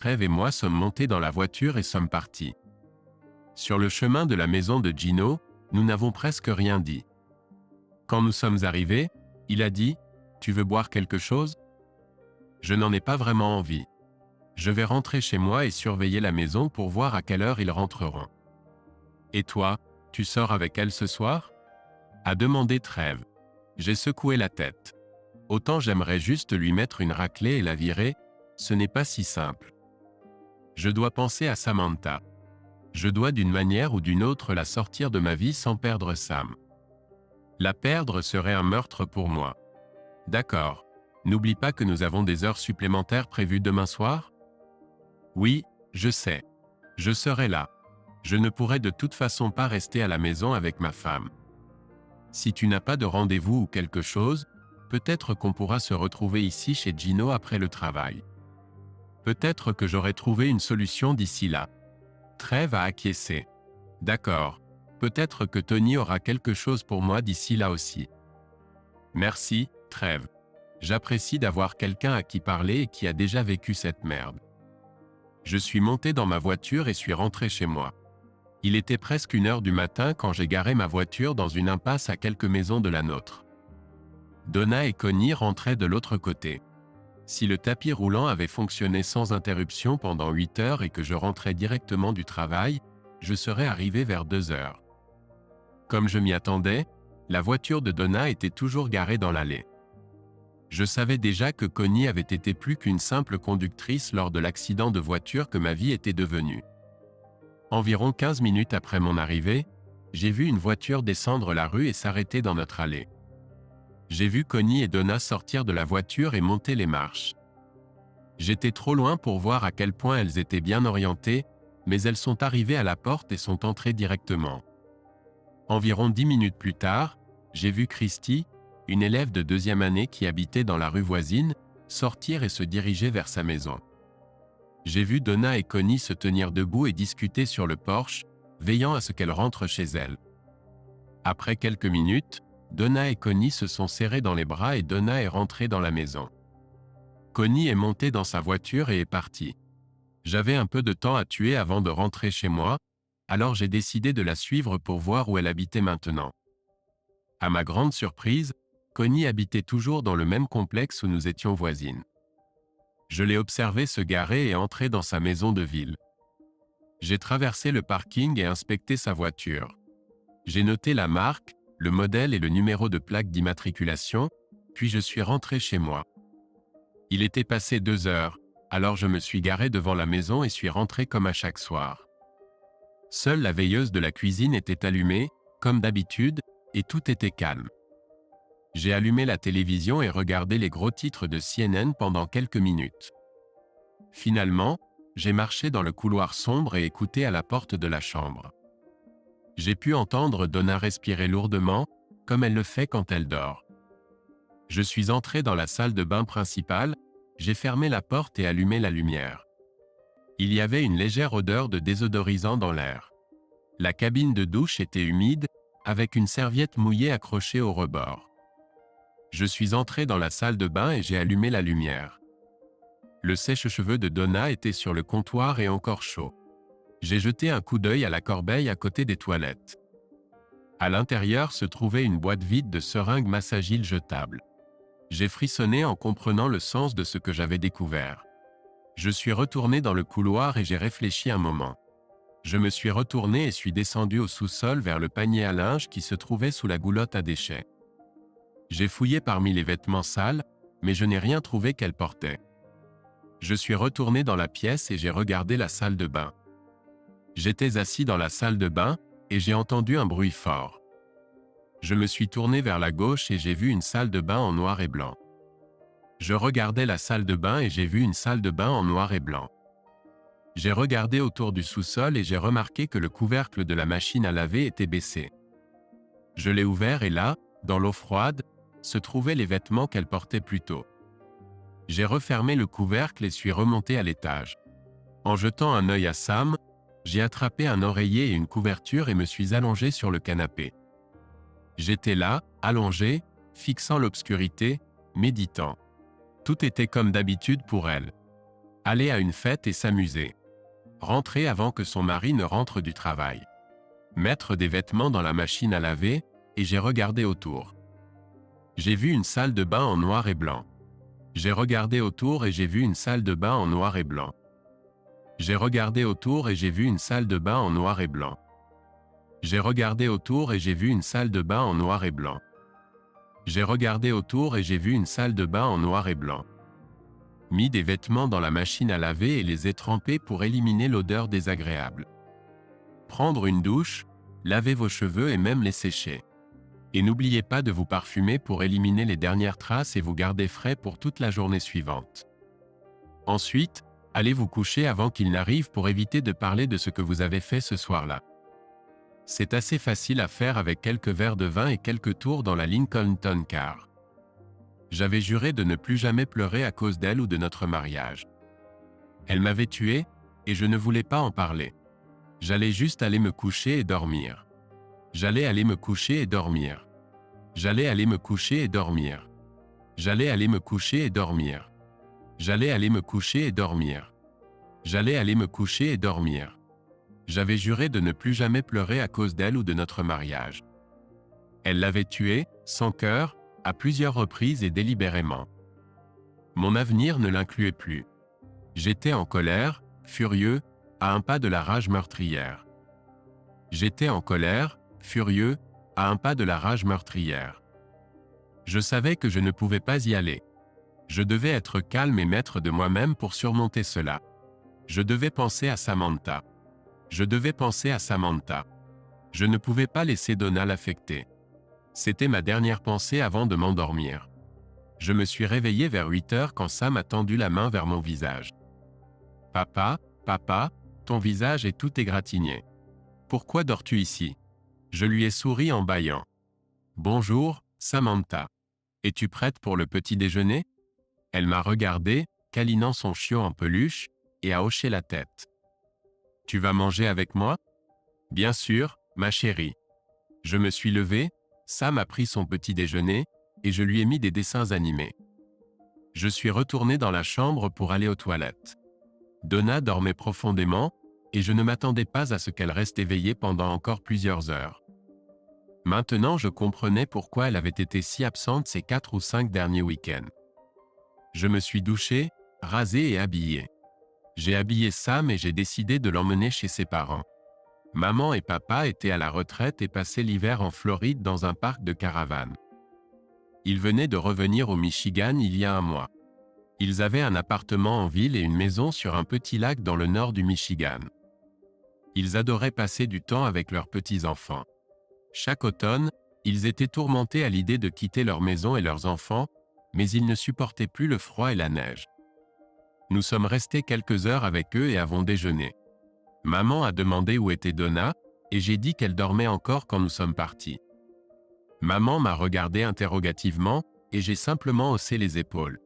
Trèves et moi sommes montés dans la voiture et sommes partis. Sur le chemin de la maison de Gino, nous n'avons presque rien dit. Quand nous sommes arrivés, il a dit « Tu veux boire quelque chose ?» Je n'en ai pas vraiment envie. Je vais rentrer chez moi et surveiller la maison pour voir à quelle heure ils rentreront. Et toi, tu sors avec elle ce soir ? A demandé Trèves. J'ai secoué la tête. Autant j'aimerais juste lui mettre une raclée et la virer, ce n'est pas si simple. Je dois penser à Samantha. Je dois d'une manière ou d'une autre la sortir de ma vie sans perdre Sam. La perdre serait un meurtre pour moi. D'accord. N'oublie pas que nous avons des heures supplémentaires prévues demain soir ? Oui, je sais. Je serai là. Je ne pourrai de toute façon pas rester à la maison avec ma femme. Si tu n'as pas de rendez-vous ou quelque chose, peut-être qu'on pourra se retrouver ici chez Gino après le travail. Peut-être que j'aurai trouvé une solution d'ici là. Trèves a acquiescé. D'accord. Peut-être que Tony aura quelque chose pour moi d'ici là aussi. Merci, Trèves. J'apprécie d'avoir quelqu'un à qui parler et qui a déjà vécu cette merde. Je suis monté dans ma voiture et suis rentré chez moi. Il était presque 1h du matin quand j'ai garé ma voiture dans une impasse à quelques maisons de la nôtre. Donna et Connie rentraient de l'autre côté. Si le tapis roulant avait fonctionné sans interruption pendant 8 heures et que je rentrais directement du travail, je serais arrivé vers 2 heures. Comme je m'y attendais, la voiture de Donna était toujours garée dans l'allée. Je savais déjà que Connie avait été plus qu'une simple conductrice lors de l'accident de voiture que ma vie était devenue. Environ 15 minutes après mon arrivée, j'ai vu une voiture descendre la rue et s'arrêter dans notre allée. J'ai vu Connie et Donna sortir de la voiture et monter les marches. J'étais trop loin pour voir à quel point elles étaient bien orientées, mais elles sont arrivées à la porte et sont entrées directement. Environ 10 minutes plus tard, j'ai vu Christy, une élève de 2e année qui habitait dans la rue voisine, sortir et se diriger vers sa maison. J'ai vu Donna et Connie se tenir debout et discuter sur le porche, veillant à ce qu'elles rentrent chez elles. Après quelques minutes, Donna et Connie se sont serrées dans les bras et Donna est rentrée dans la maison. Connie est montée dans sa voiture et est partie. J'avais un peu de temps à tuer avant de rentrer chez moi, alors j'ai décidé de la suivre pour voir où elle habitait maintenant. À ma grande surprise, Connie habitait toujours dans le même complexe où nous étions voisines. Je l'ai observée se garer et entrer dans sa maison de ville. J'ai traversé le parking et inspecté sa voiture. J'ai noté la marque, le modèle et le numéro de plaque d'immatriculation, puis je suis rentré chez moi. Il était passé 2 heures, alors je me suis garé devant la maison et suis rentré comme à chaque soir. Seule la veilleuse de la cuisine était allumée, comme d'habitude, et tout était calme. J'ai allumé la télévision et regardé les gros titres de CNN pendant quelques minutes. Finalement, j'ai marché dans le couloir sombre et écouté à la porte de la chambre. J'ai pu entendre Donna respirer lourdement, comme elle le fait quand elle dort. Je suis entré dans la salle de bain principale, j'ai fermé la porte et allumé la lumière. Il y avait une légère odeur de désodorisant dans l'air. La cabine de douche était humide, avec une serviette mouillée accrochée au rebord. Je suis entré dans la salle de bain et j'ai allumé la lumière. Le sèche-cheveux de Donna était sur le comptoir et encore chaud. J'ai jeté un coup d'œil à la corbeille à côté des toilettes. À l'intérieur se trouvait une boîte vide de seringues Massagiles jetables. J'ai frissonné en comprenant le sens de ce que j'avais découvert. Je suis retourné dans le couloir et j'ai réfléchi un moment. Je me suis retourné et suis descendu au sous-sol vers le panier à linge qui se trouvait sous la goulotte à déchets. J'ai fouillé parmi les vêtements sales, mais je n'ai rien trouvé qu'elle portait. Je suis retourné dans la pièce et j'ai regardé la salle de bain. J'étais assis dans la salle de bain, et j'ai entendu un bruit fort. Je me suis tourné vers la gauche et j'ai vu une salle de bain en noir et blanc. Je regardais la salle de bain et j'ai vu une salle de bain en noir et blanc. J'ai regardé autour du sous-sol et j'ai remarqué que le couvercle de la machine à laver était baissé. Je l'ai ouvert et là, dans l'eau froide, se trouvaient les vêtements qu'elle portait plus tôt. J'ai refermé le couvercle et suis remonté à l'étage. En jetant un œil à Sam, j'ai attrapé un oreiller et une couverture et me suis allongé sur le canapé. J'étais là, allongé, fixant l'obscurité, méditant. Tout était comme d'habitude pour elle. Aller à une fête et s'amuser. Rentrer avant que son mari ne rentre du travail. Mettre des vêtements dans la machine à laver, et j'ai regardé autour. J'ai vu une salle de bain en noir et blanc. J'ai regardé autour et j'ai vu une salle de bain en noir et blanc. J'ai regardé autour et j'ai vu une salle de bain en noir et blanc. J'ai regardé autour et j'ai vu une salle de bain en noir et blanc. J'ai regardé autour et j'ai vu une salle de bain en noir et blanc. Mis des vêtements dans la machine à laver et les ai trempés pour éliminer l'odeur désagréable. Prendre une douche, laver vos cheveux et même les sécher. Et n'oubliez pas de vous parfumer pour éliminer les dernières traces et vous garder frais pour toute la journée suivante. Ensuite, allez vous coucher avant qu'il n'arrive pour éviter de parler de ce que vous avez fait ce soir-là. C'est assez facile à faire avec quelques verres de vin et quelques tours dans la Lincoln Town Car. J'avais juré de ne plus jamais pleurer à cause d'elle ou de notre mariage. Elle m'avait tué, et je ne voulais pas en parler. J'allais juste aller me coucher et dormir. J'allais aller me coucher et dormir. J'allais aller me coucher et dormir. J'allais aller me coucher et dormir. J'allais aller me coucher et dormir. J'allais aller me coucher et dormir. J'avais juré de ne plus jamais pleurer à cause d'elle ou de notre mariage. Elle l'avait tué, sans cœur, à plusieurs reprises et délibérément. Mon avenir ne l'incluait plus. J'étais en colère, furieux, à un pas de la rage meurtrière. J'étais en colère, furieux, à un pas de la rage meurtrière. Je savais que je ne pouvais pas y aller. Je devais être calme et maître de moi-même pour surmonter cela. Je devais penser à Samantha. Je devais penser à Samantha. Je ne pouvais pas laisser Donna l'affecter. C'était ma dernière pensée avant de m'endormir. Je me suis réveillé vers 8 heures quand Sam a tendu la main vers mon visage. « Papa, papa, ton visage est tout égratigné. Pourquoi dors-tu ici ?» Je lui ai souri en bâillant. « Bonjour, Samantha. Es-tu prête pour le petit déjeuner ?» Elle m'a regardé, câlinant son chiot en peluche, et a hoché la tête. « Tu vas manger avec moi ?»« Bien sûr, ma chérie. » Je me suis levé, Sam a pris son petit déjeuner, et je lui ai mis des dessins animés. Je suis retourné dans la chambre pour aller aux toilettes. Donna dormait profondément, et je ne m'attendais pas à ce qu'elle reste éveillée pendant encore plusieurs heures. Maintenant je comprenais pourquoi elle avait été si absente ces 4 ou 5 derniers week-ends. Je me suis douché, rasé et habillé. J'ai habillé Sam et j'ai décidé de l'emmener chez ses parents. Maman et papa étaient à la retraite et passaient l'hiver en Floride dans un parc de caravanes. Ils venaient de revenir au Michigan il y a un mois. Ils avaient un appartement en ville et une maison sur un petit lac dans le nord du Michigan. Ils adoraient passer du temps avec leurs petits-enfants. Chaque automne, ils étaient tourmentés à l'idée de quitter leur maison et leurs enfants, mais ils ne supportaient plus le froid et la neige. Nous sommes restés quelques heures avec eux et avons déjeuné. Maman a demandé où était Donna, et j'ai dit qu'elle dormait encore quand nous sommes partis. Maman m'a regardé interrogativement, et j'ai simplement haussé les épaules.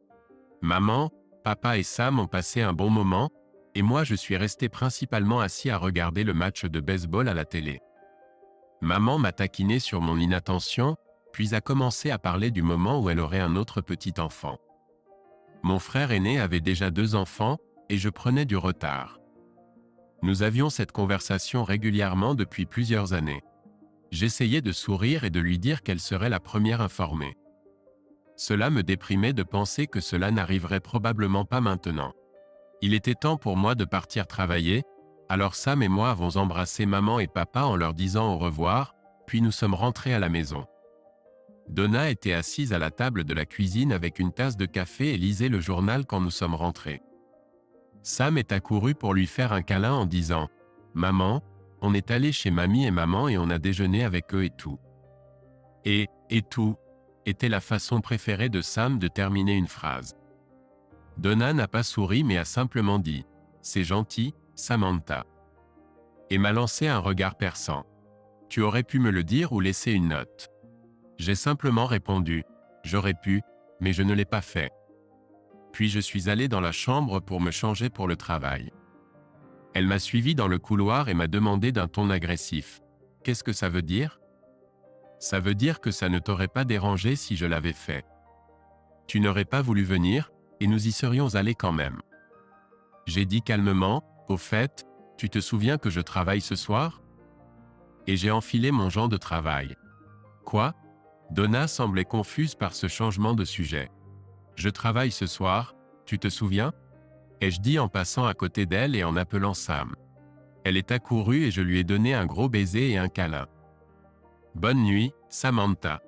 Maman, papa et Sam ont passé un bon moment, et moi je suis resté principalement assis à regarder le match de baseball à la télé. Maman m'a taquiné sur mon inattention, puis a commencé à parler du moment où elle aurait un autre petit enfant. Mon frère aîné avait déjà 2 enfants, et je prenais du retard. Nous avions cette conversation régulièrement depuis plusieurs années. J'essayais de sourire et de lui dire qu'elle serait la première informée. Cela me déprimait de penser que cela n'arriverait probablement pas maintenant. Il était temps pour moi de partir travailler, alors Sam et moi avons embrassé maman et papa en leur disant au revoir, puis nous sommes rentrés à la maison. Donna était assise à la table de la cuisine avec une tasse de café et lisait le journal quand nous sommes rentrés. Sam est accouru pour lui faire un câlin en disant « Maman, on est allé chez mamie et maman et on a déjeuné avec eux et tout. » Et tout, était la façon préférée de Sam de terminer une phrase. Donna n'a pas souri mais a simplement dit « C'est gentil, Samantha. » Et m'a lancé un regard perçant. « Tu aurais pu me le dire ou laisser une note. » J'ai simplement répondu « J'aurais pu, mais je ne l'ai pas fait. » Puis je suis allé dans la chambre pour me changer pour le travail. Elle m'a suivi dans le couloir et m'a demandé d'un ton agressif « Qu'est-ce que ça veut dire ?» Ça veut dire que ça ne t'aurait pas dérangé si je l'avais fait. Tu n'aurais pas voulu venir, et nous y serions allés quand même. J'ai dit calmement, au fait, tu te souviens que je travaille ce soir? Et j'ai enfilé mon gant de travail. Quoi? Donna semblait confuse par ce changement de sujet. Je travaille ce soir, tu te souviens? Ai-je dit en passant à côté d'elle et en appelant Sam. Elle est accourue et je lui ai donné un gros baiser et un câlin. Bonne nuit, Samantha.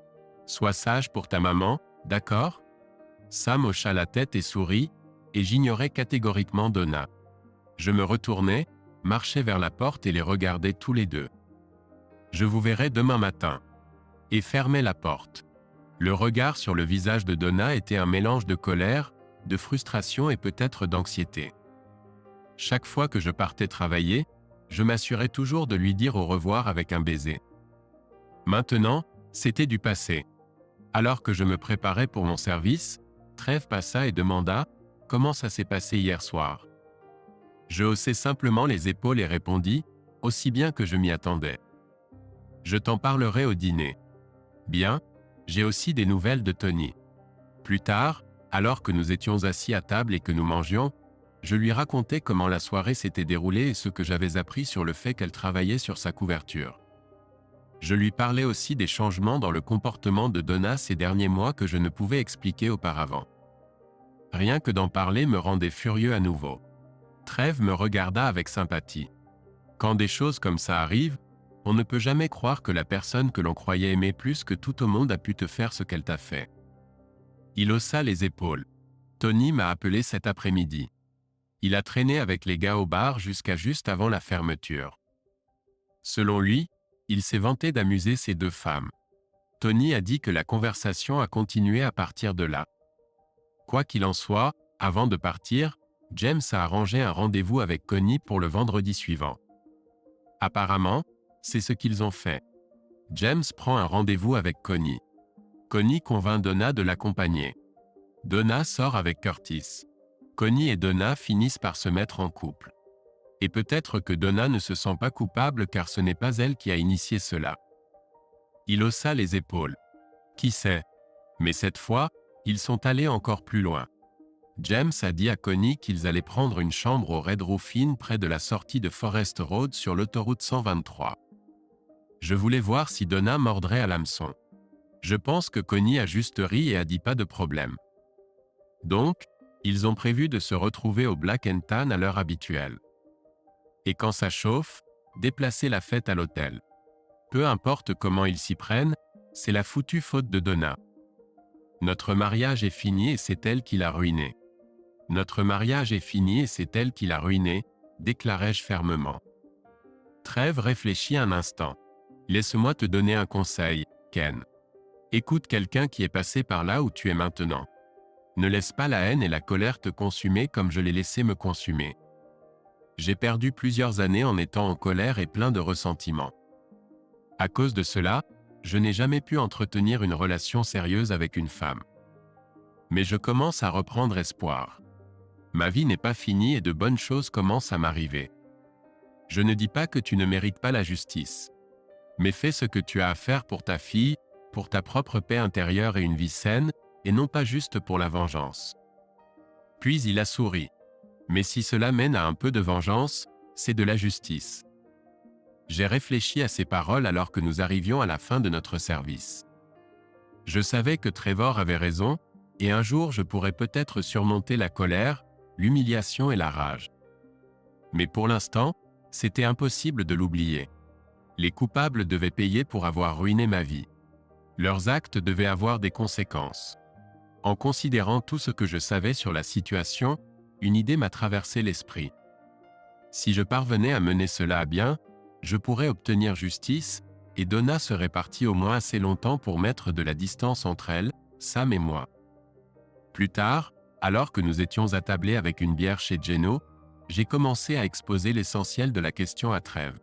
Sois sage pour ta maman, d'accord? Sam hocha la tête et sourit, et j'ignorais catégoriquement Donna. Je me retournai, marchai vers la porte et les regardai tous les deux. Je vous verrai demain matin. Et fermai la porte. Le regard sur le visage de Donna était un mélange de colère, de frustration et peut-être d'anxiété. Chaque fois que je partais travailler, je m'assurais toujours de lui dire au revoir avec un baiser. Maintenant, c'était du passé. Alors que je me préparais pour mon service, Trèves passa et demanda « Comment ça s'est passé hier soir ?» Je haussai simplement les épaules et répondis « Aussi bien que je m'y attendais. » « Je t'en parlerai au dîner. » « Bien, j'ai aussi des nouvelles de Tony. » Plus tard, alors que nous étions assis à table et que nous mangions, je lui racontai comment la soirée s'était déroulée et ce que j'avais appris sur le fait qu'elle travaillait sur sa couverture. Je lui parlais aussi des changements dans le comportement de Donna ces derniers mois que je ne pouvais expliquer auparavant. Rien que d'en parler me rendait furieux à nouveau. Trèves me regarda avec sympathie. Quand des choses comme ça arrivent, on ne peut jamais croire que la personne que l'on croyait aimer plus que tout au monde a pu te faire ce qu'elle t'a fait. Il haussa les épaules. Tony m'a appelé cet après-midi. Il a traîné avec les gars au bar jusqu'à juste avant la fermeture. Selon lui, il s'est vanté d'amuser ces deux femmes. Tony a dit que la conversation a continué à partir de là. Quoi qu'il en soit, avant de partir, James a arrangé un rendez-vous avec Connie pour le vendredi suivant. Apparemment, c'est ce qu'ils ont fait. James prend un rendez-vous avec Connie. Connie convainc Donna de l'accompagner. Donna sort avec Curtis. Connie et Donna finissent par se mettre en couple. Et peut-être que Donna ne se sent pas coupable car ce n'est pas elle qui a initié cela. Il haussa les épaules. Qui sait? Mais cette fois, ils sont allés encore plus loin. James a dit à Connie qu'ils allaient prendre une chambre au Red Roof Inn près de la sortie de Forest Road sur l'autoroute 123. Je voulais voir si Donna mordrait à l'hameçon. Je pense que Connie a juste ri et a dit pas de problème. Donc, ils ont prévu de se retrouver au Black and Tan à l'heure habituelle. Et quand ça chauffe, déplacer la fête à l'hôtel. Peu importe comment ils s'y prennent, c'est la foutue faute de Donna. Notre mariage est fini et c'est elle qui l'a ruiné. Notre mariage est fini et c'est elle qui l'a ruiné, déclarai-je fermement. Trèves réfléchit un instant. Laisse-moi te donner un conseil, Ken. Écoute quelqu'un qui est passé par là où tu es maintenant. Ne laisse pas la haine et la colère te consumer comme je l'ai laissé me consumer. J'ai perdu plusieurs années en étant en colère et plein de ressentiment. À cause de cela, je n'ai jamais pu entretenir une relation sérieuse avec une femme. Mais je commence à reprendre espoir. Ma vie n'est pas finie et de bonnes choses commencent à m'arriver. Je ne dis pas que tu ne mérites pas la justice. Mais fais ce que tu as à faire pour ta fille, pour ta propre paix intérieure et une vie saine, et non pas juste pour la vengeance. Puis il a souri. Mais si cela mène à un peu de vengeance, c'est de la justice. J'ai réfléchi à ces paroles alors que nous arrivions à la fin de notre service. Je savais que Trevor avait raison, et un jour je pourrais peut-être surmonter la colère, l'humiliation et la rage. Mais pour l'instant, c'était impossible de l'oublier. Les coupables devaient payer pour avoir ruiné ma vie. Leurs actes devaient avoir des conséquences. En considérant tout ce que je savais sur la situation, une idée m'a traversé l'esprit. Si je parvenais à mener cela à bien, je pourrais obtenir justice, et Donna serait partie au moins assez longtemps pour mettre de la distance entre elle, Sam et moi. Plus tard, alors que nous étions attablés avec une bière chez Geno, j'ai commencé à exposer l'essentiel de la question à Trèves.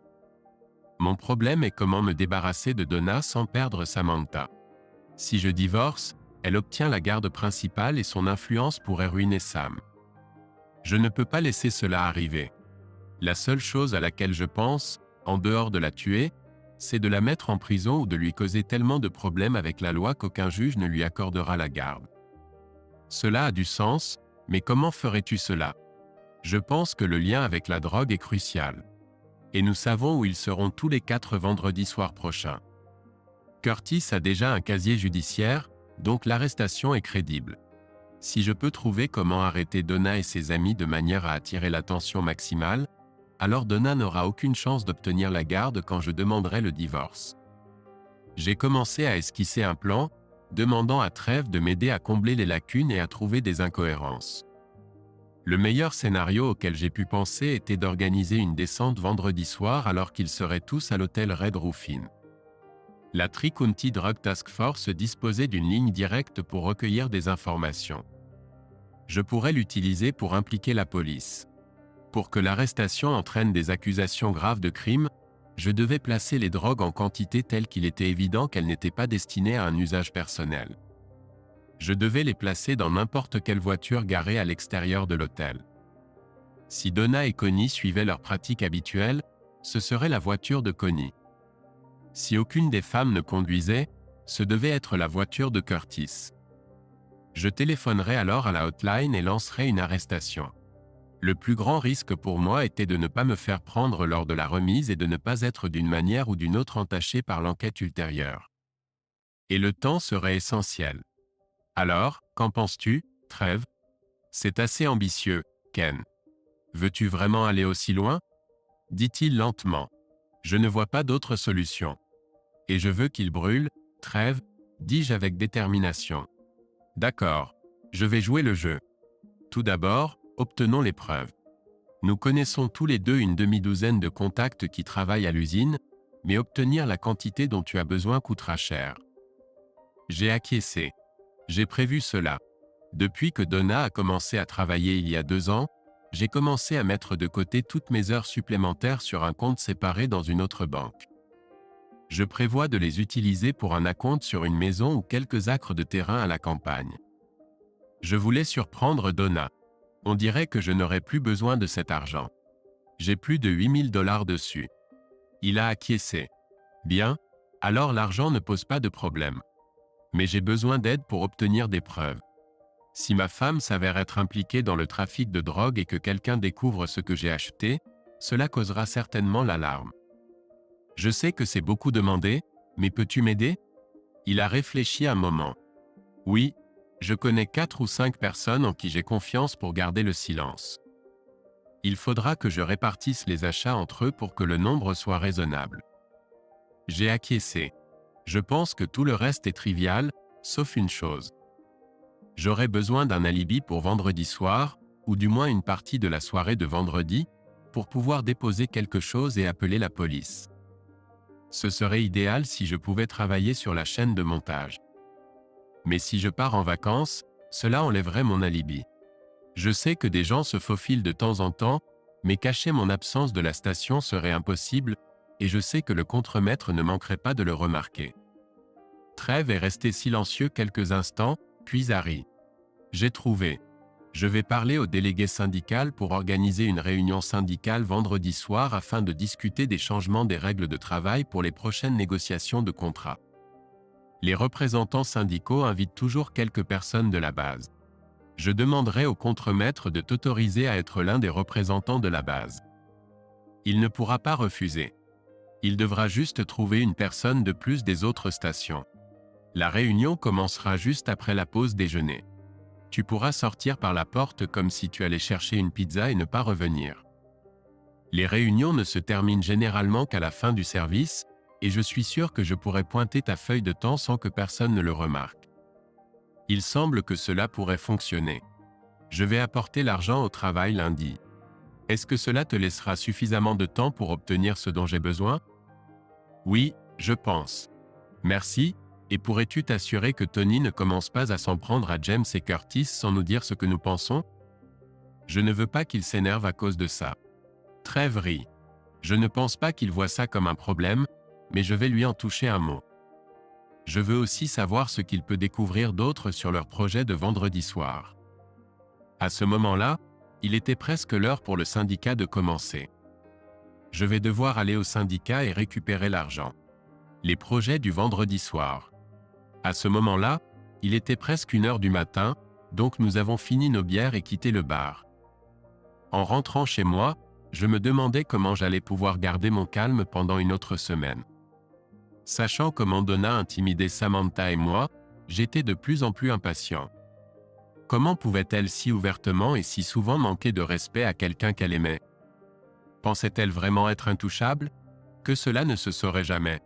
Mon problème est comment me débarrasser de Donna sans perdre Samantha. Si je divorce, elle obtient la garde principale et son influence pourrait ruiner Sam. Je ne peux pas laisser cela arriver. La seule chose à laquelle je pense, en dehors de la tuer, c'est de la mettre en prison ou de lui causer tellement de problèmes avec la loi qu'aucun juge ne lui accordera la garde. Cela a du sens, mais comment ferais-tu cela? Je pense que le lien avec la drogue est crucial. Et nous savons où ils seront tous les 4 vendredis soirs prochains. Curtis a déjà un casier judiciaire, donc l'arrestation est crédible. Si je peux trouver comment arrêter Donna et ses amis de manière à attirer l'attention maximale, alors Donna n'aura aucune chance d'obtenir la garde quand je demanderai le divorce. J'ai commencé à esquisser un plan, demandant à Trev de m'aider à combler les lacunes et à trouver des incohérences. Le meilleur scénario auquel j'ai pu penser était d'organiser une descente vendredi soir alors qu'ils seraient tous à l'hôtel Red Roof Inn. La Tri-County Drug Task Force disposait d'une ligne directe pour recueillir des informations. Je pourrais l'utiliser pour impliquer la police. Pour que l'arrestation entraîne des accusations graves de crime, je devais placer les drogues en quantité telle qu'il était évident qu'elles n'étaient pas destinées à un usage personnel. Je devais les placer dans n'importe quelle voiture garée à l'extérieur de l'hôtel. Si Donna et Connie suivaient leur pratique habituelle, ce serait la voiture de Connie. Si aucune des femmes ne conduisait, ce devait être la voiture de Curtis. Je téléphonerais alors à la hotline et lancerais une arrestation. Le plus grand risque pour moi était de ne pas me faire prendre lors de la remise et de ne pas être d'une manière ou d'une autre entaché par l'enquête ultérieure. Et le temps serait essentiel. Alors, qu'en penses-tu, Trev? C'est assez ambitieux, Ken. Veux-tu vraiment aller aussi loin? Dit-il lentement. Je ne vois pas d'autre solution. Et je veux qu'il brûle, Trev, dis-je avec détermination. D'accord, je vais jouer le jeu. Tout d'abord, obtenons les preuves. Nous connaissons tous les deux une demi-douzaine de contacts qui travaillent à l'usine, mais obtenir la quantité dont tu as besoin coûtera cher. J'ai acquiescé. J'ai prévu cela. Depuis que Donna a commencé à travailler il y a 2 ans, j'ai commencé à mettre de côté toutes mes heures supplémentaires sur un compte séparé dans une autre banque. Je prévois de les utiliser pour un acompte sur une maison ou quelques acres de terrain à la campagne. Je voulais surprendre Donna. On dirait que je n'aurai plus besoin de cet argent. J'ai plus de $8 000 dessus. Il a acquiescé. Bien, alors l'argent ne pose pas de problème. Mais j'ai besoin d'aide pour obtenir des preuves. Si ma femme s'avère être impliquée dans le trafic de drogue et que quelqu'un découvre ce que j'ai acheté, cela causera certainement l'alarme. Je sais que c'est beaucoup demandé, mais peux-tu m'aider? Il a réfléchi un moment. Oui, je connais 4 ou 5 personnes en qui j'ai confiance pour garder le silence. Il faudra que je répartisse les achats entre eux pour que le nombre soit raisonnable. J'ai acquiescé. Je pense que tout le reste est trivial, sauf une chose. J'aurai besoin d'un alibi pour vendredi soir, ou du moins une partie de la soirée de vendredi, pour pouvoir déposer quelque chose et appeler la police. Ce serait idéal si je pouvais travailler sur la chaîne de montage. Mais si je pars en vacances, cela enlèverait mon alibi. Je sais que des gens se faufilent de temps en temps, mais cacher mon absence de la station serait impossible, et je sais que le contremaître ne manquerait pas de le remarquer. Trev est resté silencieux quelques instants, puis a ri. J'ai trouvé. Je vais parler au délégué syndical pour organiser une réunion syndicale vendredi soir afin de discuter des changements des règles de travail pour les prochaines négociations de contrat. Les représentants syndicaux invitent toujours quelques personnes de la base. Je demanderai au contremaître de t'autoriser à être l'un des représentants de la base. Il ne pourra pas refuser. Il devra juste trouver une personne de plus des autres stations. La réunion commencera juste après la pause déjeuner. Tu pourras sortir par la porte comme si tu allais chercher une pizza et ne pas revenir. Les réunions ne se terminent généralement qu'à la fin du service, et je suis sûr que je pourrai pointer ta feuille de temps sans que personne ne le remarque. Il semble que cela pourrait fonctionner. Je vais apporter l'argent au travail lundi. Est-ce que cela te laissera suffisamment de temps pour obtenir ce dont j'ai besoin? Oui, je pense. Merci, et pourrais-tu t'assurer que Tony ne commence pas à s'en prendre à James et Curtis sans nous dire ce que nous pensons? Je ne veux pas qu'il s'énerve à cause de ça. Trev rit. Je ne pense pas qu'il voit ça comme un problème, mais je vais lui en toucher un mot. Je veux aussi savoir ce qu'il peut découvrir d'autre sur leur projet de vendredi soir. À ce moment-là, il était presque l'heure pour le syndicat de commencer. Je vais devoir aller au syndicat et récupérer l'argent. Les projets du vendredi soir. À ce moment-là, il était presque 1h du matin, donc nous avons fini nos bières et quitté le bar. En rentrant chez moi, je me demandais comment j'allais pouvoir garder mon calme pendant une autre semaine. Sachant comment Donna intimidait Samantha et moi, j'étais de plus en plus impatient. Comment pouvait-elle si ouvertement et si souvent manquer de respect à quelqu'un qu'elle aimait? Pensait-elle vraiment être intouchable? Que cela ne se saurait jamais.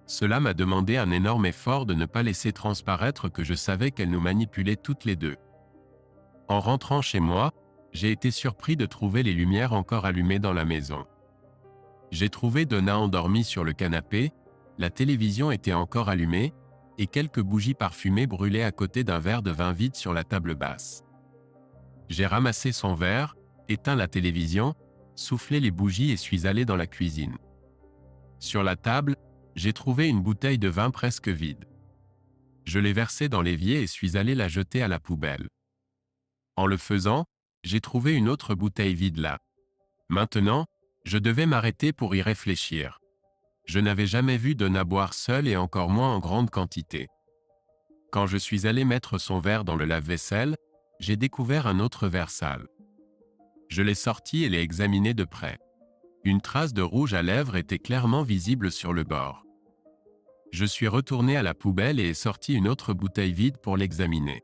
Cela m'a demandé un énorme effort de ne pas laisser transparaître que je savais qu'elle nous manipulait toutes les deux. En rentrant chez moi, j'ai été surpris de trouver les lumières encore allumées dans la maison. J'ai trouvé Donna endormie sur le canapé, la télévision était encore allumée, et quelques bougies parfumées brûlaient à côté d'un verre de vin vide sur la table basse. J'ai ramassé son verre, éteint la télévision, soufflé les bougies et suis allé dans la cuisine. Sur la table, j'ai trouvé une bouteille de vin presque vide. Je l'ai versée dans l'évier et suis allé la jeter à la poubelle. En le faisant, j'ai trouvé une autre bouteille vide là. Maintenant, je devais m'arrêter pour y réfléchir. Je n'avais jamais vu Donna boire seule et encore moins en grande quantité. Quand je suis allé mettre son verre dans le lave-vaisselle, j'ai découvert un autre verre sale. Je l'ai sorti et l'ai examiné de près. Une trace de rouge à lèvres était clairement visible sur le bord. Je suis retourné à la poubelle et ai sorti une autre bouteille vide pour l'examiner.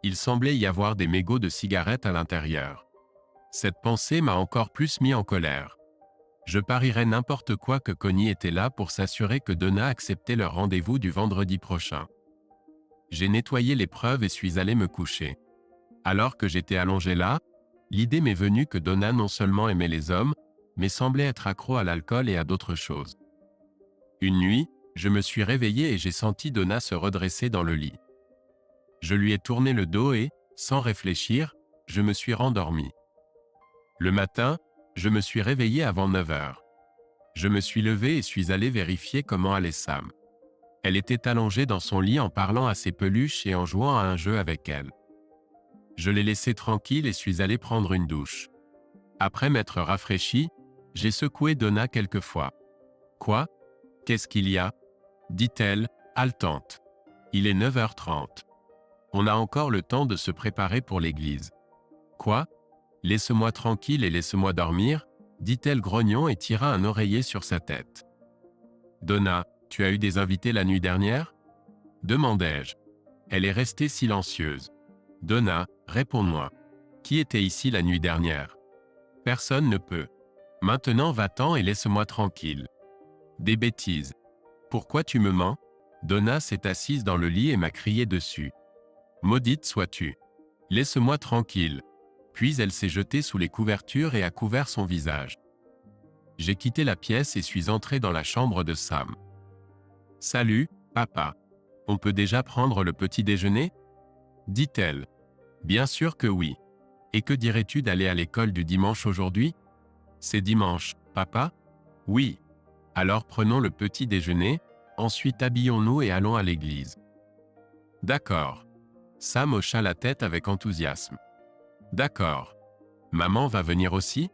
Il semblait y avoir des mégots de cigarettes à l'intérieur. Cette pensée m'a encore plus mis en colère. Je parierais n'importe quoi que Connie était là pour s'assurer que Donna acceptait leur rendez-vous du vendredi prochain. J'ai nettoyé les preuves et suis allé me coucher. Alors que j'étais allongé là, l'idée m'est venue que Donna non seulement aimait les hommes, mais semblait être accro à l'alcool et à d'autres choses. Une nuit, je me suis réveillé et j'ai senti Donna se redresser dans le lit. Je lui ai tourné le dos et, sans réfléchir, je me suis rendormi. Le matin, je me suis réveillé avant 9 heures. Je me suis levé et suis allé vérifier comment allait Sam. Elle était allongée dans son lit en parlant à ses peluches et en jouant à un jeu avec elle. Je l'ai laissée tranquille et suis allé prendre une douche. Après m'être rafraîchi, j'ai secoué Donna quelques fois. « Quoi? Qu'est-ce qu'il y a ?» dit-elle, haletante. Il est 9h30. On a encore le temps de se préparer pour l'église. « Quoi? Laisse-moi tranquille et laisse-moi dormir » dit-elle grognon et tira un oreiller sur sa tête. « Donna, tu as eu des invités la nuit dernière ?» demandai-je. Elle est restée silencieuse. « Donna, réponds-moi. Qui était ici la nuit dernière ? » « Personne ne peut. Maintenant va-t'en et laisse-moi tranquille. » « Des bêtises. Pourquoi tu me mens ? » Donna s'est assise dans le lit et m'a crié dessus. « Maudite sois-tu. Laisse-moi tranquille. » Puis elle s'est jetée sous les couvertures et a couvert son visage. J'ai quitté la pièce et suis entré dans la chambre de Sam. « Salut, papa. On peut déjà prendre le petit déjeuner ? » dit-elle. « Bien sûr que oui. Et que dirais-tu d'aller à l'école du dimanche aujourd'hui ? » « C'est dimanche, papa ? » « Oui. Alors prenons le petit déjeuner, ensuite habillons-nous et allons à l'église. » « D'accord. » Sam hocha la tête avec enthousiasme. « D'accord. Maman va venir aussi ? »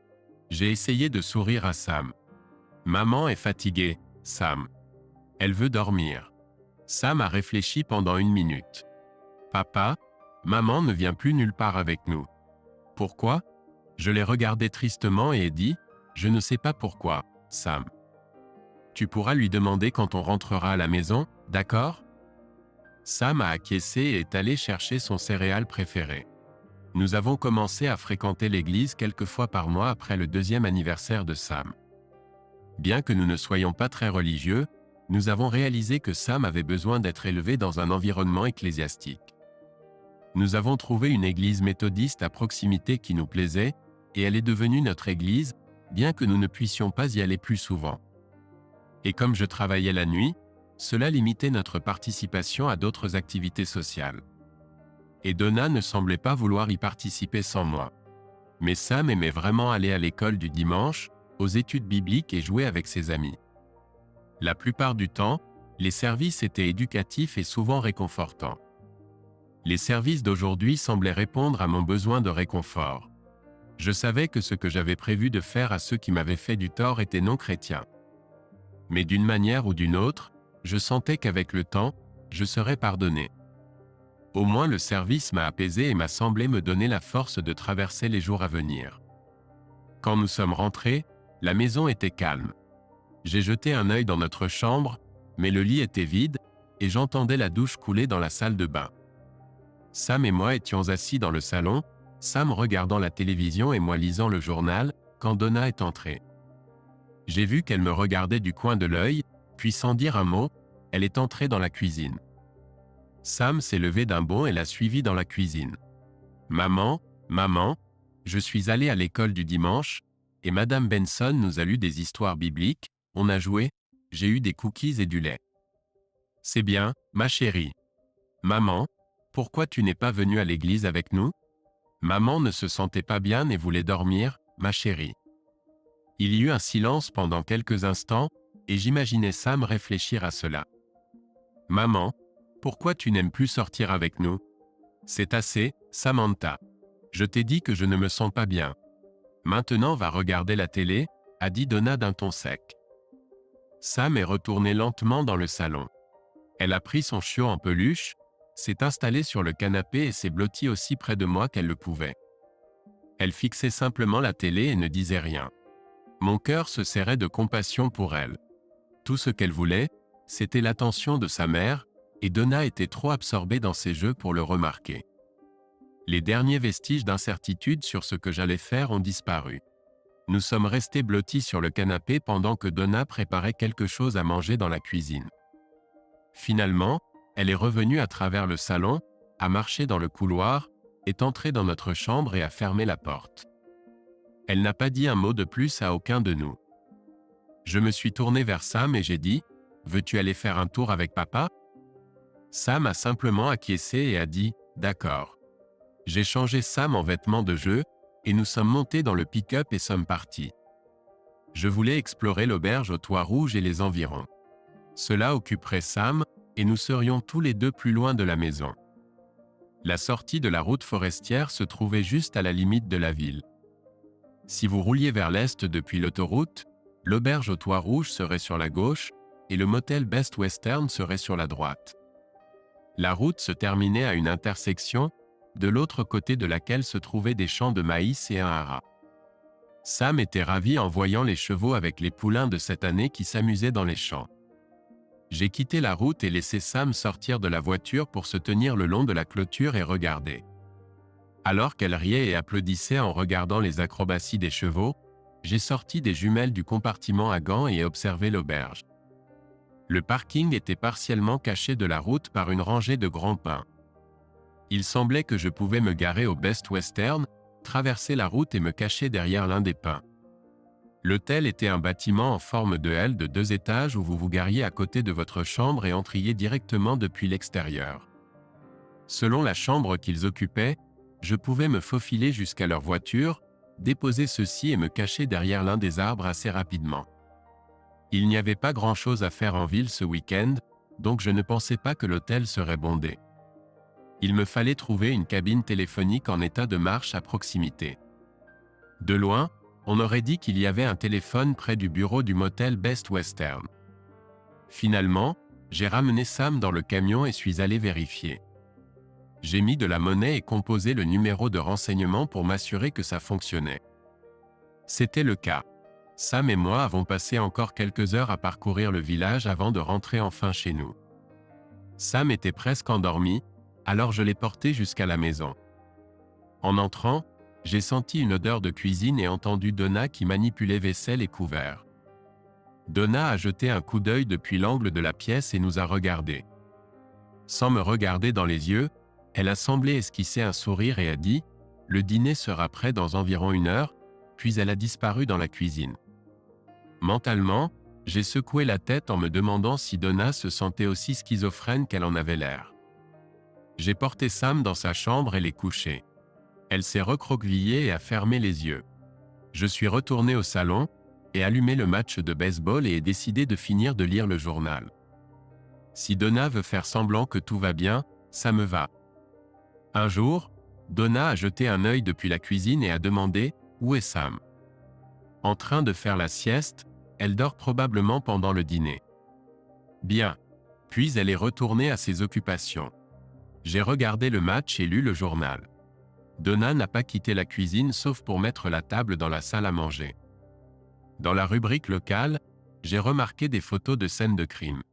J'ai essayé de sourire à Sam. « Maman est fatiguée, Sam. Elle veut dormir. » Sam a réfléchi pendant 1 minute. « Papa, maman ne vient plus nulle part avec nous. » « Pourquoi ? » Je l'ai regardé tristement et ai dit, « Je ne sais pas pourquoi, Sam. Tu pourras lui demander quand on rentrera à la maison, d'accord ?» Sam a acquiescé et est allé chercher son céréale préféré. Nous avons commencé à fréquenter l'église quelques fois par mois après le 2e anniversaire de Sam. Bien que nous ne soyons pas très religieux, nous avons réalisé que Sam avait besoin d'être élevé dans un environnement ecclésiastique. Nous avons trouvé une église méthodiste à proximité qui nous plaisait, et elle est devenue notre église, bien que nous ne puissions pas y aller plus souvent. Et comme je travaillais la nuit, cela limitait notre participation à d'autres activités sociales. Et Donna ne semblait pas vouloir y participer sans moi. Mais Sam aimait vraiment aller à l'école du dimanche, aux études bibliques et jouer avec ses amis. La plupart du temps, les services étaient éducatifs et souvent réconfortants. Les services d'aujourd'hui semblaient répondre à mon besoin de réconfort. Je savais que ce que j'avais prévu de faire à ceux qui m'avaient fait du tort était non chrétien. Mais d'une manière ou d'une autre, je sentais qu'avec le temps, je serais pardonné. Au moins le service m'a apaisé et m'a semblé me donner la force de traverser les jours à venir. Quand nous sommes rentrés, la maison était calme. J'ai jeté un œil dans notre chambre, mais le lit était vide, et j'entendais la douche couler dans la salle de bain. Sam et moi étions assis dans le salon, Sam regardant la télévision et moi lisant le journal, quand Donna est entrée. J'ai vu qu'elle me regardait du coin de l'œil, puis sans dire un mot, elle est entrée dans la cuisine. Sam s'est levé d'un bond et l'a suivie dans la cuisine. « Maman, maman, je suis allé à l'école du dimanche, et Madame Benson nous a lu des histoires bibliques, on a joué, j'ai eu des cookies et du lait. » « C'est bien, ma chérie. »« Maman, pourquoi tu n'es pas venue à l'église avec nous ? » Maman ne se sentait pas bien et voulait dormir, ma chérie. Il y eut un silence pendant quelques instants, et j'imaginais Sam réfléchir à cela. « Maman, pourquoi tu n'aimes plus sortir avec nous ? » « C'est assez, Samantha. Je t'ai dit que je ne me sens pas bien. Maintenant va regarder la télé, a dit Donna d'un ton sec. Sam est retournée lentement dans le salon. Elle a pris son chiot en peluche, s'est installée sur le canapé et s'est blottie aussi près de moi qu'elle le pouvait. Elle fixait simplement la télé et ne disait rien. Mon cœur se serrait de compassion pour elle. Tout ce qu'elle voulait, c'était l'attention de sa mère, et Donna était trop absorbée dans ses jeux pour le remarquer. Les derniers vestiges d'incertitude sur ce que j'allais faire ont disparu. Nous sommes restés blottis sur le canapé pendant que Donna préparait quelque chose à manger dans la cuisine. Finalement, elle est revenue à travers le salon, a marché dans le couloir, est entrée dans notre chambre et a fermé la porte. Elle n'a pas dit un mot de plus à aucun de nous. Je me suis tourné vers Sam et j'ai dit « Veux-tu aller faire un tour avec papa ?» Sam a simplement acquiescé et a dit « D'accord ». J'ai changé Sam en vêtements de jeu, et nous sommes montés dans le pick-up et sommes partis. Je voulais explorer l'auberge au toit rouge et les environs. Cela occuperait Sam, et nous serions tous les deux plus loin de la maison. La sortie de la route forestière se trouvait juste à la limite de la ville. Si vous rouliez vers l'est depuis l'autoroute, l'auberge au toit rouge serait sur la gauche, et le motel Best Western serait sur la droite. La route se terminait à une intersection, de l'autre côté de laquelle se trouvaient des champs de maïs et un haras. Sam était ravi en voyant les chevaux avec les poulains de cette année qui s'amusaient dans les champs. J'ai quitté la route et laissé Sam sortir de la voiture pour se tenir le long de la clôture et regarder. Alors qu'elle riait et applaudissait en regardant les acrobaties des chevaux, j'ai sorti des jumelles du compartiment à gants et observé l'auberge. Le parking était partiellement caché de la route par une rangée de grands pins. Il semblait que je pouvais me garer au Best Western, traverser la route et me cacher derrière l'un des pins. L'hôtel était un bâtiment en forme de L de 2 étages où vous vous gariez à côté de votre chambre et entriez directement depuis l'extérieur. Selon la chambre qu'ils occupaient, je pouvais me faufiler jusqu'à leur voiture, déposer ceci et me cacher derrière l'un des arbres assez rapidement. Il n'y avait pas grand-chose à faire en ville ce week-end, donc je ne pensais pas que l'hôtel serait bondé. Il me fallait trouver une cabine téléphonique en état de marche à proximité. De loin, on aurait dit qu'il y avait un téléphone près du bureau du motel Best Western. Finalement, j'ai ramené Sam dans le camion et suis allé vérifier. J'ai mis de la monnaie et composé le numéro de renseignement pour m'assurer que ça fonctionnait. C'était le cas. Sam et moi avons passé encore quelques heures à parcourir le village avant de rentrer enfin chez nous. Sam était presque endormi, alors je l'ai porté jusqu'à la maison. En entrant, j'ai senti une odeur de cuisine et entendu Donna qui manipulait vaisselle et couverts. Donna a jeté un coup d'œil depuis l'angle de la pièce et nous a regardés. Sans me regarder dans les yeux, elle a semblé esquisser un sourire et a dit « Le dîner sera prêt dans environ 1 heure », puis elle a disparu dans la cuisine. Mentalement, j'ai secoué la tête en me demandant si Donna se sentait aussi schizophrène qu'elle en avait l'air. J'ai porté Sam dans sa chambre et l'ai couchée. Elle s'est recroquevillée et a fermé les yeux. Je suis retourné au salon, ai allumé le match de baseball et ai décidé de finir de lire le journal. Si Donna veut faire semblant que tout va bien, ça me va. Un jour, Donna a jeté un œil depuis la cuisine et a demandé « Où est Sam ?» En train de faire la sieste, elle dort probablement pendant le dîner. Bien. Puis elle est retournée à ses occupations. J'ai regardé le match et lu le journal. Donna n'a pas quitté la cuisine sauf pour mettre la table dans la salle à manger. Dans la rubrique locale, j'ai remarqué des photos de scènes de crime.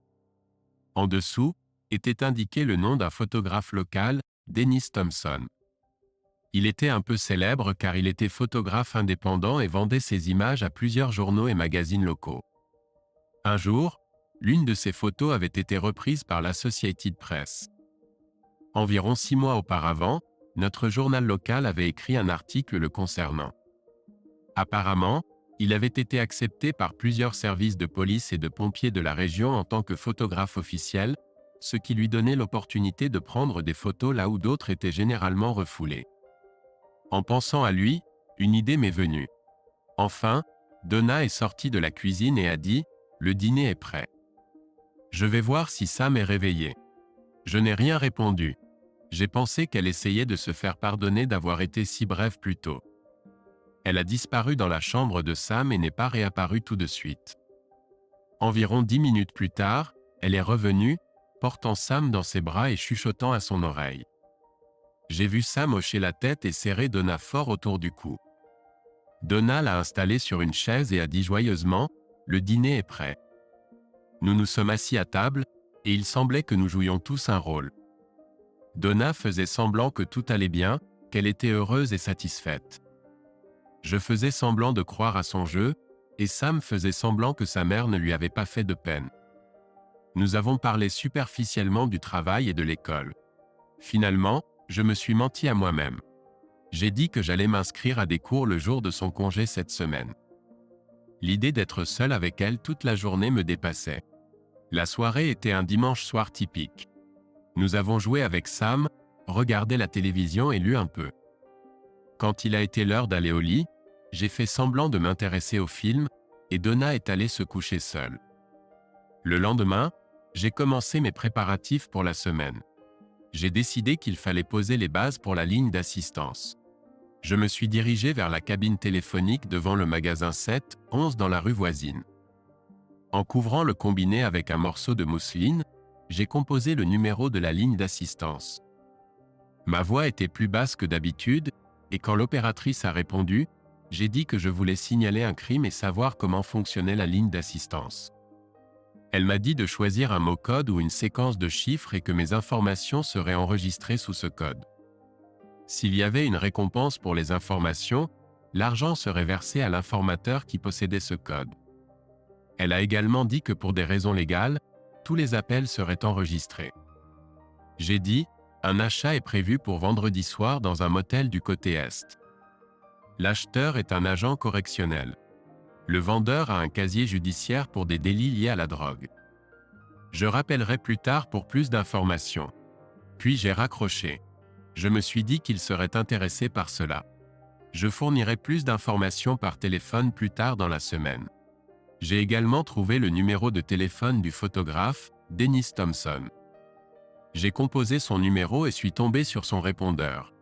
En dessous, était indiqué le nom d'un photographe local, Dennis Thompson. Il était un peu célèbre car il était photographe indépendant et vendait ses images à plusieurs journaux et magazines locaux. Un jour, l'une de ses photos avait été reprise par l'Associated Press. Environ 6 mois auparavant, notre journal local avait écrit un article le concernant. Apparemment, il avait été accepté par plusieurs services de police et de pompiers de la région en tant que photographe officiel, ce qui lui donnait l'opportunité de prendre des photos là où d'autres étaient généralement refoulés. En pensant à lui, une idée m'est venue. Enfin, Donna est sortie de la cuisine et a dit « Le dîner est prêt. Je vais voir si Sam est réveillé. » Je n'ai rien répondu. J'ai pensé qu'elle essayait de se faire pardonner d'avoir été si brève plus tôt. Elle a disparu dans la chambre de Sam et n'est pas réapparue tout de suite. Environ 10 minutes plus tard, elle est revenue, portant Sam dans ses bras et chuchotant à son oreille. J'ai vu Sam hocher la tête et serrer Donna fort autour du cou. Donna l'a installée sur une chaise et a dit joyeusement « Le dîner est prêt. » Nous nous sommes assis à table, et il semblait que nous jouions tous un rôle. Donna faisait semblant que tout allait bien, qu'elle était heureuse et satisfaite. Je faisais semblant de croire à son jeu, et Sam faisait semblant que sa mère ne lui avait pas fait de peine. Nous avons parlé superficiellement du travail et de l'école. Finalement, je me suis menti à moi-même. J'ai dit que j'allais m'inscrire à des cours le jour de son congé cette semaine. L'idée d'être seul avec elle toute la journée me dépassait. La soirée était un dimanche soir typique. Nous avons joué avec Sam, regardé la télévision et lu un peu. Quand il a été l'heure d'aller au lit, j'ai fait semblant de m'intéresser au film, et Donna est allée se coucher seule. Le lendemain, j'ai commencé mes préparatifs pour la semaine. J'ai décidé qu'il fallait poser les bases pour la ligne d'assistance. Je me suis dirigé vers la cabine téléphonique devant le magasin 7-11 dans la rue voisine. En couvrant le combiné avec un morceau de mousseline, j'ai composé le numéro de la ligne d'assistance. Ma voix était plus basse que d'habitude, et quand l'opératrice a répondu, j'ai dit que je voulais signaler un crime et savoir comment fonctionnait la ligne d'assistance. Elle m'a dit de choisir un mot-code ou une séquence de chiffres et que mes informations seraient enregistrées sous ce code. S'il y avait une récompense pour les informations, l'argent serait versé à l'informateur qui possédait ce code. Elle a également dit que pour des raisons légales, tous les appels seraient enregistrés. J'ai dit, un achat est prévu pour vendredi soir dans un motel du côté Est. L'acheteur est un agent correctionnel. Le vendeur a un casier judiciaire pour des délits liés à la drogue. Je rappellerai plus tard pour plus d'informations. Puis j'ai raccroché. Je me suis dit qu'il serait intéressé par cela. Je fournirai plus d'informations par téléphone plus tard dans la semaine. J'ai également trouvé le numéro de téléphone du photographe, Dennis Thompson. J'ai composé son numéro et suis tombé sur son répondeur.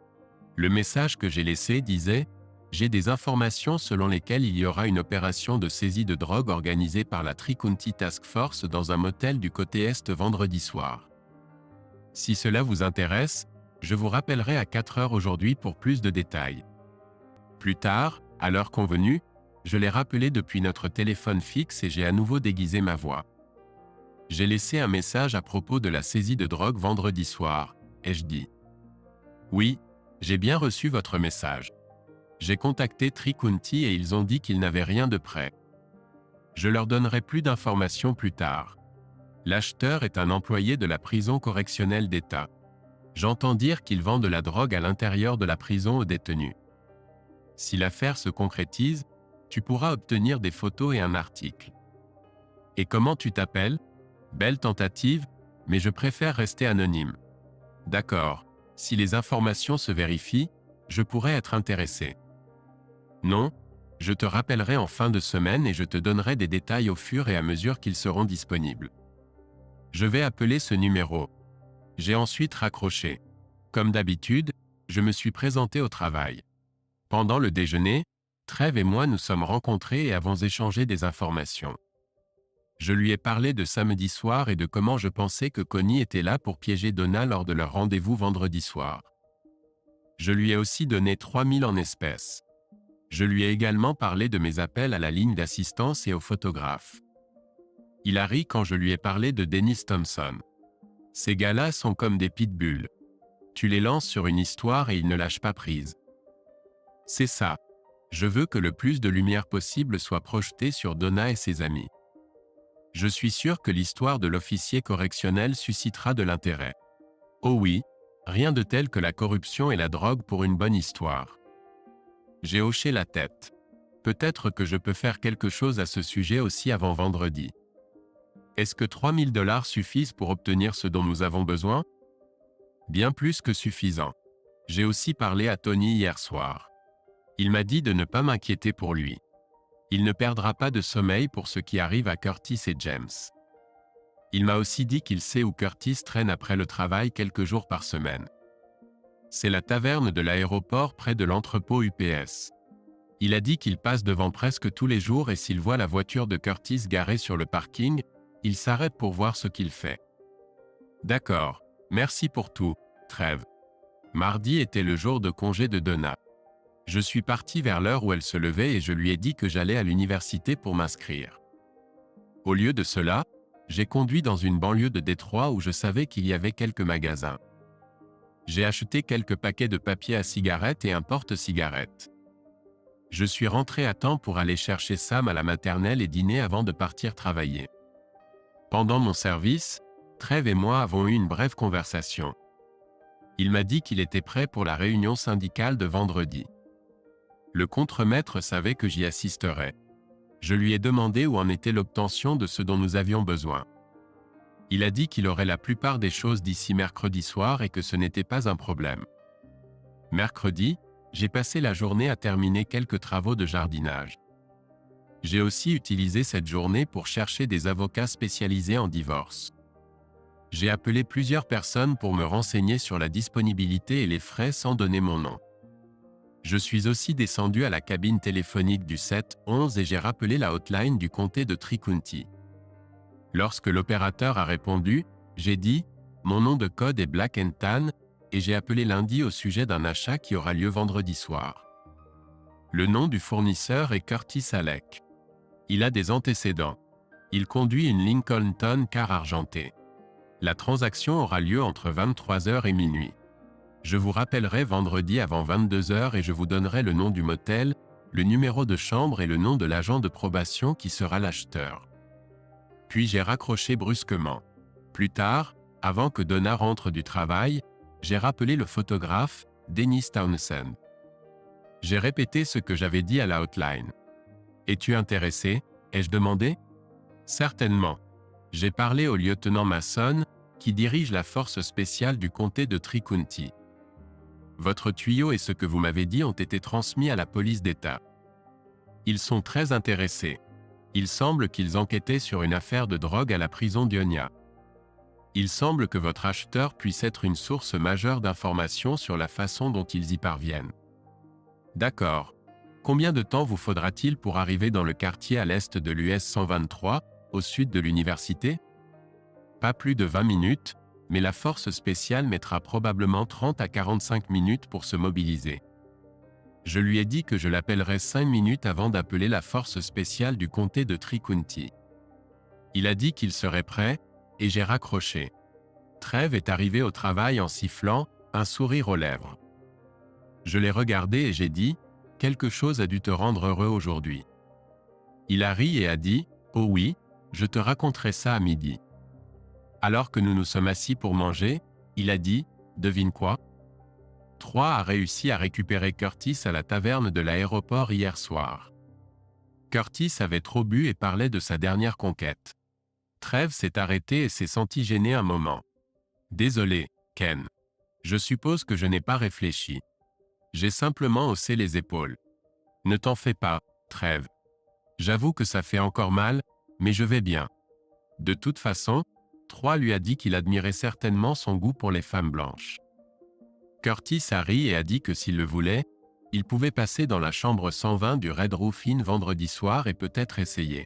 Le message que j'ai laissé disait « J'ai des informations selon lesquelles il y aura une opération de saisie de drogue organisée par la Tri-County Task Force dans un motel du côté Est vendredi soir. Si cela vous intéresse, je vous rappellerai à 4 heures aujourd'hui pour plus de détails. » Plus tard, à l'heure convenue, je l'ai rappelé depuis notre téléphone fixe et j'ai à nouveau déguisé ma voix. J'ai laissé un message à propos de la saisie de drogue vendredi soir, ai-je dit. Oui, j'ai bien reçu votre message. J'ai contacté Tri-County et ils ont dit qu'ils n'avaient rien de prêt. Je leur donnerai plus d'informations plus tard. L'acheteur est un employé de la prison correctionnelle d'État. J'entends dire qu'il vend de la drogue à l'intérieur de la prison aux détenus. Si l'affaire se concrétise, tu pourras obtenir des photos et un article. Et comment tu t'appelles ? Belle tentative, mais je préfère rester anonyme. D'accord, si les informations se vérifient, je pourrais être intéressé. Non, je te rappellerai en fin de semaine et je te donnerai des détails au fur et à mesure qu'ils seront disponibles. Je vais appeler ce numéro. J'ai ensuite raccroché. Comme d'habitude, je me suis présenté au travail. Pendant le déjeuner, Trèves et moi nous sommes rencontrés et avons échangé des informations. Je lui ai parlé de samedi soir et de comment je pensais que Connie était là pour piéger Donna lors de leur rendez-vous vendredi soir. Je lui ai aussi donné 3000 en espèces. Je lui ai également parlé de mes appels à la ligne d'assistance et aux photographes. Il a ri quand je lui ai parlé de Dennis Thompson. Ces gars-là sont comme des pitbulls. Tu les lances sur une histoire et ils ne lâchent pas prise. C'est ça. Je veux que le plus de lumière possible soit projetée sur Donna et ses amis. Je suis sûr que l'histoire de l'officier correctionnel suscitera de l'intérêt. Oh oui, rien de tel que la corruption et la drogue pour une bonne histoire. J'ai hoché la tête. Peut-être que je peux faire quelque chose à ce sujet aussi avant vendredi. Est-ce que 3000 $ suffisent pour obtenir ce dont nous avons besoin? Bien plus que suffisant. J'ai aussi parlé à Tony hier soir. Il m'a dit de ne pas m'inquiéter pour lui. Il ne perdra pas de sommeil pour ce qui arrive à Curtis et James. Il m'a aussi dit qu'il sait où Curtis traîne après le travail quelques jours par semaine. C'est la taverne de l'aéroport près de l'entrepôt UPS. Il a dit qu'il passe devant presque tous les jours et s'il voit la voiture de Curtis garée sur le parking, il s'arrête pour voir ce qu'il fait. D'accord, merci pour tout, Trev. Mardi était le jour de congé de Donna. Je suis parti vers l'heure où elle se levait et je lui ai dit que j'allais à l'université pour m'inscrire. Au lieu de cela, j'ai conduit dans une banlieue de Détroit où je savais qu'il y avait quelques magasins. J'ai acheté quelques paquets de papier à cigarettes et un porte-cigarettes. Je suis rentré à temps pour aller chercher Sam à la maternelle et dîner avant de partir travailler. Pendant mon service, Trev et moi avons eu une brève conversation. Il m'a dit qu'il était prêt pour la réunion syndicale de vendredi. Le contremaître savait que j'y assisterais. Je lui ai demandé où en était l'obtention de ce dont nous avions besoin. Il a dit qu'il aurait la plupart des choses d'ici mercredi soir et que ce n'était pas un problème. Mercredi, j'ai passé la journée à terminer quelques travaux de jardinage. J'ai aussi utilisé cette journée pour chercher des avocats spécialisés en divorce. J'ai appelé plusieurs personnes pour me renseigner sur la disponibilité et les frais sans donner mon nom. Je suis aussi descendu à la cabine téléphonique du 711 et j'ai rappelé la hotline du comté de Tri-County. Lorsque l'opérateur a répondu, j'ai dit « Mon nom de code est Black & Tan » et j'ai appelé lundi au sujet d'un achat qui aura lieu vendredi soir. Le nom du fournisseur est Curtis Alec. Il a des antécédents. Il conduit une Lincoln Town Car argentée. La transaction aura lieu entre 23h et minuit. Je vous rappellerai vendredi avant 22h et je vous donnerai le nom du motel, le numéro de chambre et le nom de l'agent de probation qui sera l'acheteur. Puis j'ai raccroché brusquement. Plus tard, avant que Donna rentre du travail, j'ai rappelé le photographe, Dennis Townsend. J'ai répété ce que j'avais dit à la hotline. « Es-tu intéressé ?» ai-je demandé. « Certainement. » J'ai parlé au lieutenant Mason, qui dirige la force spéciale du comté de Tri-County. Votre tuyau et ce que vous m'avez dit ont été transmis à la police d'État. Ils sont très intéressés. Il semble qu'ils enquêtaient sur une affaire de drogue à la prison d'Ionia. Il semble que votre acheteur puisse être une source majeure d'informations sur la façon dont ils y parviennent. D'accord. Combien de temps vous faudra-t-il pour arriver dans le quartier à l'est de l'US 123, au sud de l'université? Pas plus de 20 minutes, mais la force spéciale mettra probablement 30 à 45 minutes pour se mobiliser. Je lui ai dit que je l'appellerais 5 minutes avant d'appeler la force spéciale du comté de Tri-County. Il a dit qu'il serait prêt, et j'ai raccroché. Trev est arrivé au travail en sifflant, un sourire aux lèvres. Je l'ai regardé et j'ai dit, « Quelque chose a dû te rendre heureux aujourd'hui. » Il a ri et a dit, « Oh oui, je te raconterai ça à midi. » Alors que nous nous sommes assis pour manger, il a dit, « Devine quoi? 3 a réussi à récupérer Curtis à la taverne de l'aéroport hier soir. » Curtis avait trop bu et parlait de sa dernière conquête. Trev s'est arrêté et s'est senti gêné un moment. « Désolé, Ken. Je suppose que je n'ai pas réfléchi. J'ai simplement haussé les épaules. Ne t'en fais pas, Trev. J'avoue que ça fait encore mal, mais je vais bien. » De toute façon, 3 lui a dit qu'il admirait certainement son goût pour les femmes blanches. Curtis a ri et a dit que s'il le voulait, il pouvait passer dans la chambre 120 du Red Roof Inn vendredi soir et peut-être essayer.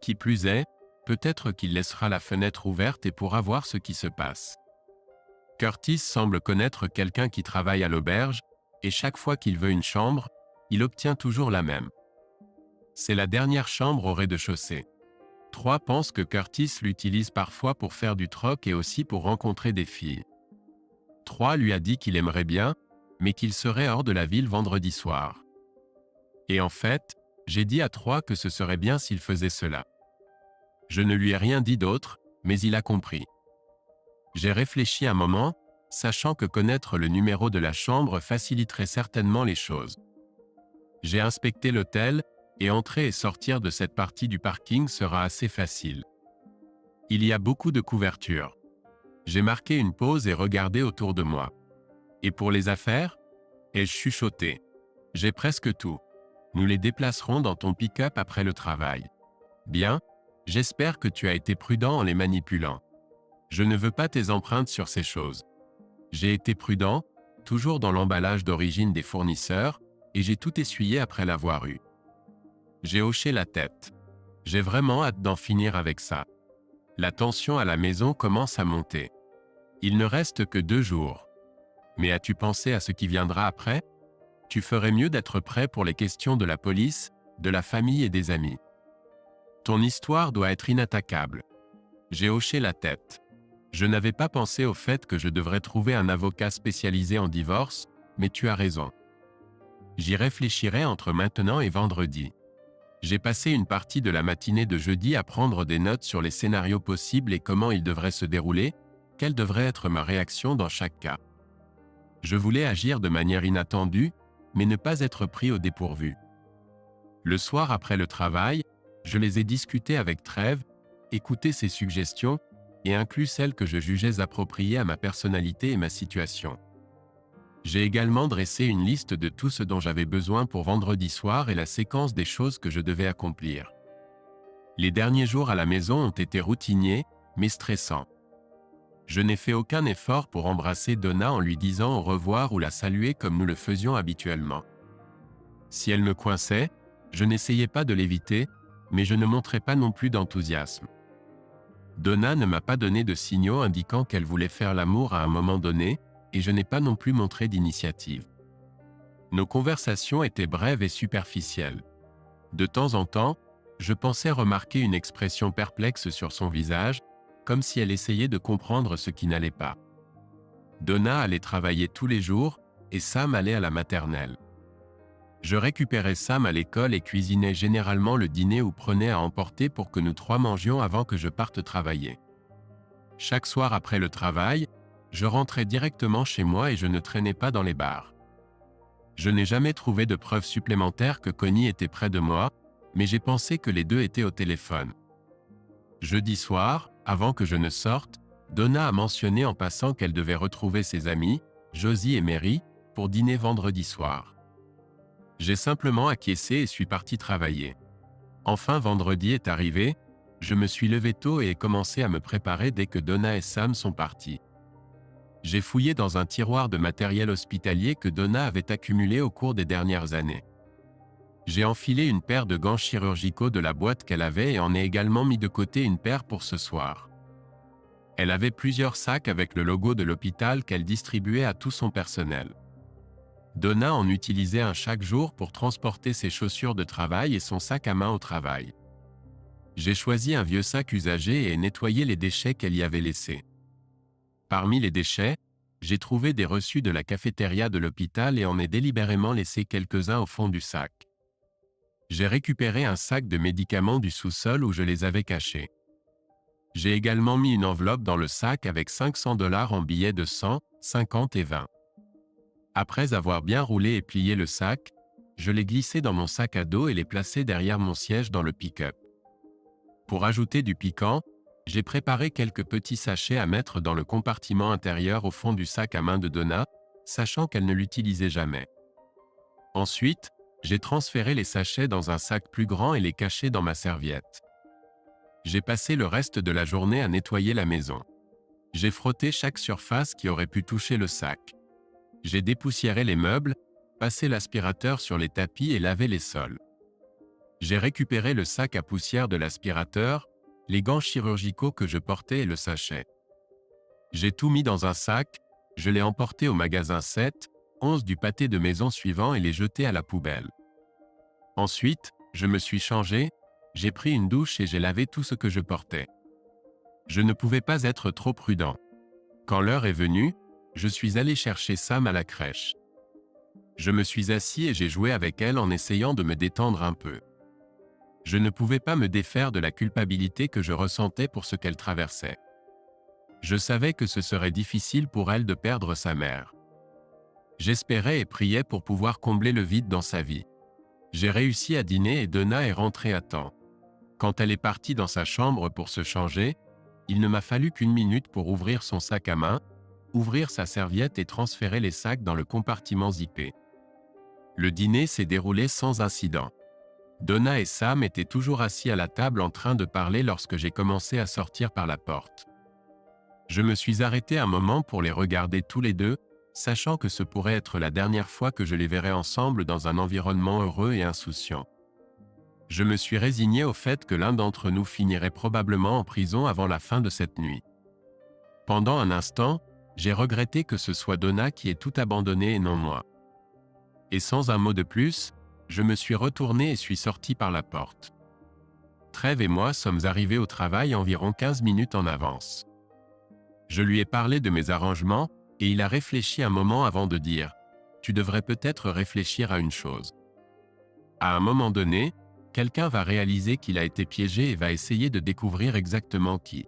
Qui plus est, Peut-être qu'il laissera la fenêtre ouverte et pourra voir ce qui se passe. Curtis semble connaître quelqu'un qui travaille à l'auberge, et chaque fois qu'il veut une chambre, il obtient toujours la même. C'est la dernière chambre au rez-de-chaussée. 3 pensent que Curtis l'utilise parfois pour faire du troc et aussi pour rencontrer des filles. 3 lui a dit qu'il aimerait bien, mais qu'il serait hors de la ville vendredi soir. Et en fait, j'ai dit à 3 que ce serait bien s'il faisait cela. Je ne lui ai rien dit d'autre, mais il a compris. J'ai réfléchi un moment, sachant que connaître le numéro de la chambre faciliterait certainement les choses. J'ai inspecté l'hôtel, et entrer et sortir de cette partie du parking sera assez facile. Il y a beaucoup de couvertures. J'ai marqué une pause et regardé autour de moi. Et pour les affaires? Ai-je chuchoté. J'ai presque tout. Nous les déplacerons dans ton pick-up après le travail. Bien, j'espère que tu as été prudent en les manipulant. Je ne veux pas tes empreintes sur ces choses. J'ai été prudent, toujours dans l'emballage d'origine des fournisseurs, et j'ai tout essuyé après l'avoir eu. J'ai hoché la tête. J'ai vraiment hâte d'en finir avec ça. La tension à la maison commence à monter. Il ne reste que 2 jours. Mais as-tu pensé à ce qui viendra après? Tu ferais mieux d'être prêt pour les questions de la police, de la famille et des amis. Ton histoire doit être inattaquable. J'ai hoché la tête. Je n'avais pas pensé au fait que je devrais trouver un avocat spécialisé en divorce, mais tu as raison. J'y réfléchirai entre maintenant et vendredi. J'ai passé une partie de la matinée de jeudi à prendre des notes sur les scénarios possibles et comment ils devraient se dérouler, quelle devrait être ma réaction dans chaque cas. Je voulais agir de manière inattendue, mais ne pas être pris au dépourvu. Le soir après le travail, je les ai discutés avec Trèves, écouté ses suggestions, et inclus celles que je jugeais appropriées à ma personnalité et ma situation. J'ai également dressé une liste de tout ce dont j'avais besoin pour vendredi soir et la séquence des choses que je devais accomplir. Les derniers jours à la maison ont été routiniers, mais stressants. Je n'ai fait aucun effort pour embrasser Donna en lui disant au revoir ou la saluer comme nous le faisions habituellement. Si elle me coinçait, je n'essayais pas de l'éviter, mais je ne montrais pas non plus d'enthousiasme. Donna ne m'a pas donné de signaux indiquant qu'elle voulait faire l'amour à un moment donné, et je n'ai pas non plus montré d'initiative. Nos conversations étaient brèves et superficielles. De temps en temps, je pensais remarquer une expression perplexe sur son visage, comme si elle essayait de comprendre ce qui n'allait pas. Donna allait travailler tous les jours, et Sam allait à la maternelle. Je récupérais Sam à l'école et cuisinais généralement le dîner ou prenais à emporter pour que nous 3 mangions avant que je parte travailler. Chaque soir après le travail, je rentrais directement chez moi et je ne traînais pas dans les bars. Je n'ai jamais trouvé de preuve supplémentaire que Connie était près de moi, mais j'ai pensé que les deux étaient au téléphone. Jeudi soir, avant que je ne sorte, Donna a mentionné en passant qu'elle devait retrouver ses amis, Josie et Mary, pour dîner vendredi soir. J'ai simplement acquiescé et suis parti travailler. Enfin vendredi est arrivé, je me suis levé tôt et ai commencé à me préparer dès que Donna et Sam sont partis. J'ai fouillé dans un tiroir de matériel hospitalier que Donna avait accumulé au cours des dernières années. J'ai enfilé une paire de gants chirurgicaux de la boîte qu'elle avait et en ai également mis de côté une paire pour ce soir. Elle avait plusieurs sacs avec le logo de l'hôpital qu'elle distribuait à tout son personnel. Donna en utilisait un chaque jour pour transporter ses chaussures de travail et son sac à main au travail. J'ai choisi un vieux sac usagé et ai nettoyé les déchets qu'elle y avait laissés. Parmi les déchets, j'ai trouvé des reçus de la cafétéria de l'hôpital et en ai délibérément laissé quelques-uns au fond du sac. J'ai récupéré un sac de médicaments du sous-sol où je les avais cachés. J'ai également mis une enveloppe dans le sac avec 500 $ en billets de 100, 50 et 20. Après avoir bien roulé et plié le sac, je l'ai glissé dans mon sac à dos et l'ai placé derrière mon siège dans le pick-up. Pour ajouter du piquant, j'ai préparé quelques petits sachets à mettre dans le compartiment intérieur au fond du sac à main de Donna, sachant qu'elle ne l'utilisait jamais. Ensuite, j'ai transféré les sachets dans un sac plus grand et les caché dans ma serviette. J'ai passé le reste de la journée à nettoyer la maison. J'ai frotté chaque surface qui aurait pu toucher le sac. J'ai dépoussiéré les meubles, passé l'aspirateur sur les tapis et lavé les sols. J'ai récupéré le sac à poussière de l'aspirateur, les gants chirurgicaux que je portais et le sachet. J'ai tout mis dans un sac, je l'ai emporté au magasin 7, 11 du pâté de maison suivant et l'ai jeté à la poubelle. Ensuite, je me suis changé, j'ai pris une douche et j'ai lavé tout ce que je portais. Je ne pouvais pas être trop prudent. Quand l'heure est venue, je suis allé chercher Sam à la crèche. Je me suis assis et j'ai joué avec elle en essayant de me détendre un peu. Je ne pouvais pas me défaire de la culpabilité que je ressentais pour ce qu'elle traversait. Je savais que ce serait difficile pour elle de perdre sa mère. J'espérais et priais pour pouvoir combler le vide dans sa vie. J'ai réussi à dîner et Donna est rentrée à temps. Quand elle est partie dans sa chambre pour se changer, il ne m'a fallu qu'une minute pour ouvrir son sac à main, ouvrir sa serviette et transférer les sacs dans le compartiment zippé. Le dîner s'est déroulé sans incident. Donna et Sam étaient toujours assis à la table en train de parler lorsque j'ai commencé à sortir par la porte. Je me suis arrêté un moment pour les regarder tous les deux, sachant que ce pourrait être la dernière fois que je les verrais ensemble dans un environnement heureux et insouciant. Je me suis résigné au fait que l'un d'entre nous finirait probablement en prison avant la fin de cette nuit. Pendant un instant, j'ai regretté que ce soit Donna qui ait tout abandonné et non moi. Et sans un mot de plus, je me suis retourné et suis sorti par la porte. Trev et moi sommes arrivés au travail environ 15 minutes en avance. Je lui ai parlé de mes arrangements, et il a réfléchi un moment avant de dire « Tu devrais peut-être réfléchir à une chose. » À un moment donné, quelqu'un va réaliser qu'il a été piégé et va essayer de découvrir exactement qui.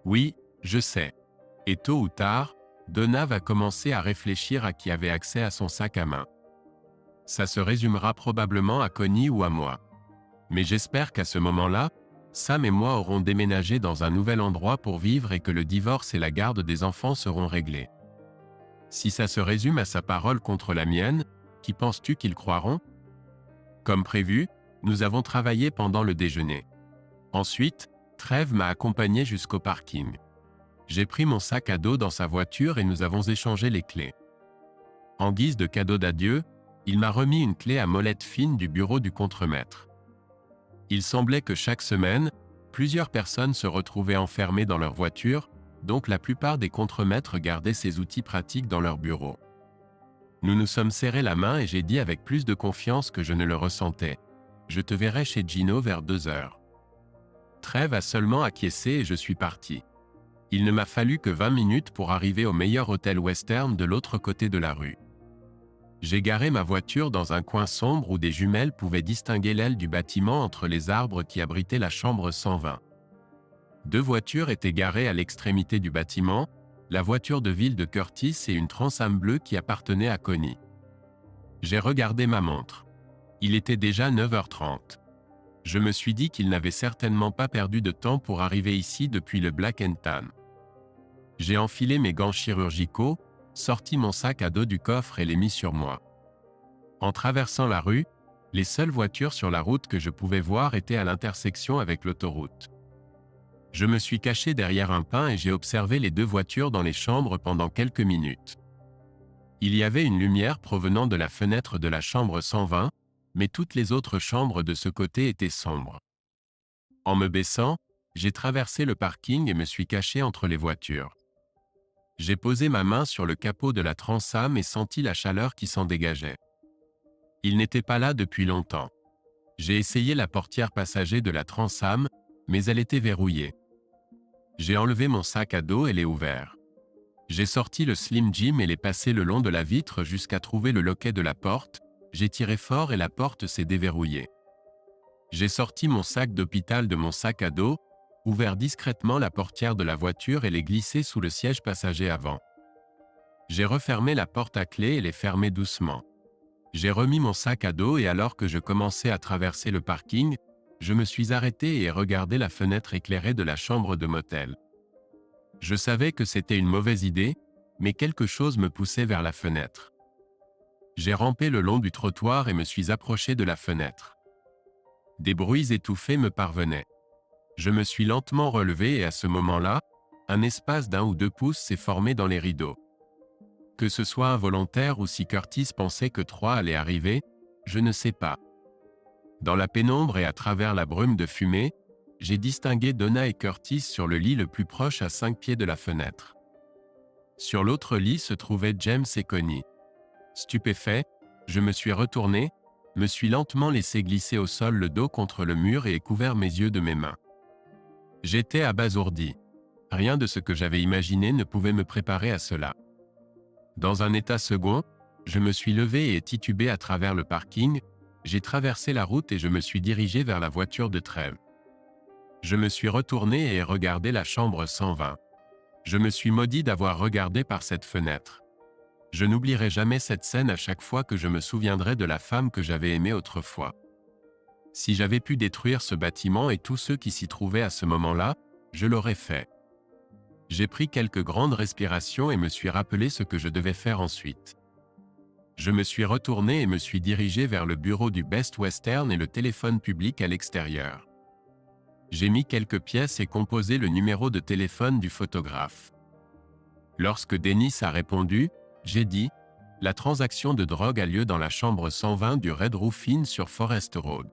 Oui, je sais. Et tôt ou tard, Donna va commencer à réfléchir à qui avait accès à son sac à main. Ça se résumera probablement à Connie ou à moi. Mais j'espère qu'à ce moment-là, Sam et moi aurons déménagé dans un nouvel endroit pour vivre et que le divorce et la garde des enfants seront réglés. Si ça se résume à sa parole contre la mienne, qui penses-tu qu'ils croiront? Comme prévu, nous avons travaillé pendant le déjeuner. Ensuite, Trev m'a accompagné jusqu'au parking. J'ai pris mon sac à dos dans sa voiture et nous avons échangé les clés. En guise de cadeau d'adieu, il m'a remis une clé à molette fine du bureau du contremaître. Il semblait que chaque semaine, plusieurs personnes se retrouvaient enfermées dans leur voiture, donc la plupart des contremaîtres gardaient ces outils pratiques dans leur bureau. Nous nous sommes serrés la main et j'ai dit avec plus de confiance que je ne le ressentais. Je te verrai chez Gino vers 2 heures. Trev a seulement acquiescé et je suis parti. Il ne m'a fallu que 20 minutes pour arriver au meilleur hôtel western de l'autre côté de la rue. J'ai garé ma voiture dans un coin sombre où des jumelles pouvaient distinguer l'aile du bâtiment entre les arbres qui abritaient la chambre 120. 2 voitures étaient garées à l'extrémité du bâtiment, la voiture de ville de Curtis et une Trans Am bleue qui appartenait à Connie. J'ai regardé ma montre. Il était déjà 9h30. Je me suis dit qu'il n'avait certainement pas perdu de temps pour arriver ici depuis le Black & Tan. J'ai enfilé mes gants chirurgicaux, sorti mon sac à dos du coffre et l'ai mis sur moi. En traversant la rue, les seules voitures sur la route que je pouvais voir étaient à l'intersection avec l'autoroute. Je me suis caché derrière un pin et j'ai observé les 2 voitures dans les chambres pendant quelques minutes. Il y avait une lumière provenant de la fenêtre de la chambre 120, mais toutes les autres chambres de ce côté étaient sombres. En me baissant, j'ai traversé le parking et me suis caché entre les voitures. J'ai posé ma main sur le capot de la Trans Am et senti la chaleur qui s'en dégageait. Il n'était pas là depuis longtemps. J'ai essayé la portière passager de la Trans Am, mais elle était verrouillée. J'ai enlevé mon sac à dos et l'ai ouvert. J'ai sorti le Slim Jim et l'ai passé le long de la vitre jusqu'à trouver le loquet de la porte. J'ai tiré fort et la porte s'est déverrouillée. J'ai sorti mon sac d'hôpital de mon sac à dos, ouvert discrètement la portière de la voiture et l'ai glissé sous le siège passager avant. J'ai refermé la porte à clé et l'ai fermée doucement. J'ai remis mon sac à dos et alors que je commençais à traverser le parking, je me suis arrêté et ai regardé la fenêtre éclairée de la chambre de motel. Je savais que c'était une mauvaise idée, mais quelque chose me poussait vers la fenêtre. J'ai rampé le long du trottoir et me suis approché de la fenêtre. Des bruits étouffés me parvenaient. Je me suis lentement relevé et à ce moment-là, un espace d'1 ou 2 pouces s'est formé dans les rideaux. Que ce soit involontaire ou si Curtis pensait que 3 allait arriver, je ne sais pas. Dans la pénombre et à travers la brume de fumée, j'ai distingué Donna et Curtis sur le lit le plus proche à 5 pieds de la fenêtre. Sur l'autre lit se trouvaient James et Connie. Stupéfait, je me suis retourné, me suis lentement laissé glisser au sol le dos contre le mur et ai couvert mes yeux de mes mains. J'étais abasourdi. Rien de ce que j'avais imaginé ne pouvait me préparer à cela. Dans un état second, je me suis levé et titubé à travers le parking, j'ai traversé la route et je me suis dirigé vers la voiture de Trev. Je me suis retourné et ai regardé la chambre 120. Je me suis maudit d'avoir regardé par cette fenêtre. Je n'oublierai jamais cette scène à chaque fois que je me souviendrai de la femme que j'avais aimée autrefois. Si j'avais pu détruire ce bâtiment et tous ceux qui s'y trouvaient à ce moment-là, je l'aurais fait. J'ai pris quelques grandes respirations et me suis rappelé ce que je devais faire ensuite. Je me suis retourné et me suis dirigé vers le bureau du Best Western et le téléphone public à l'extérieur. J'ai mis quelques pièces et composé le numéro de téléphone du photographe. Lorsque Dennis a répondu, j'ai dit « La transaction de drogue a lieu dans la chambre 120 du Red Roof Inn sur Forest Road.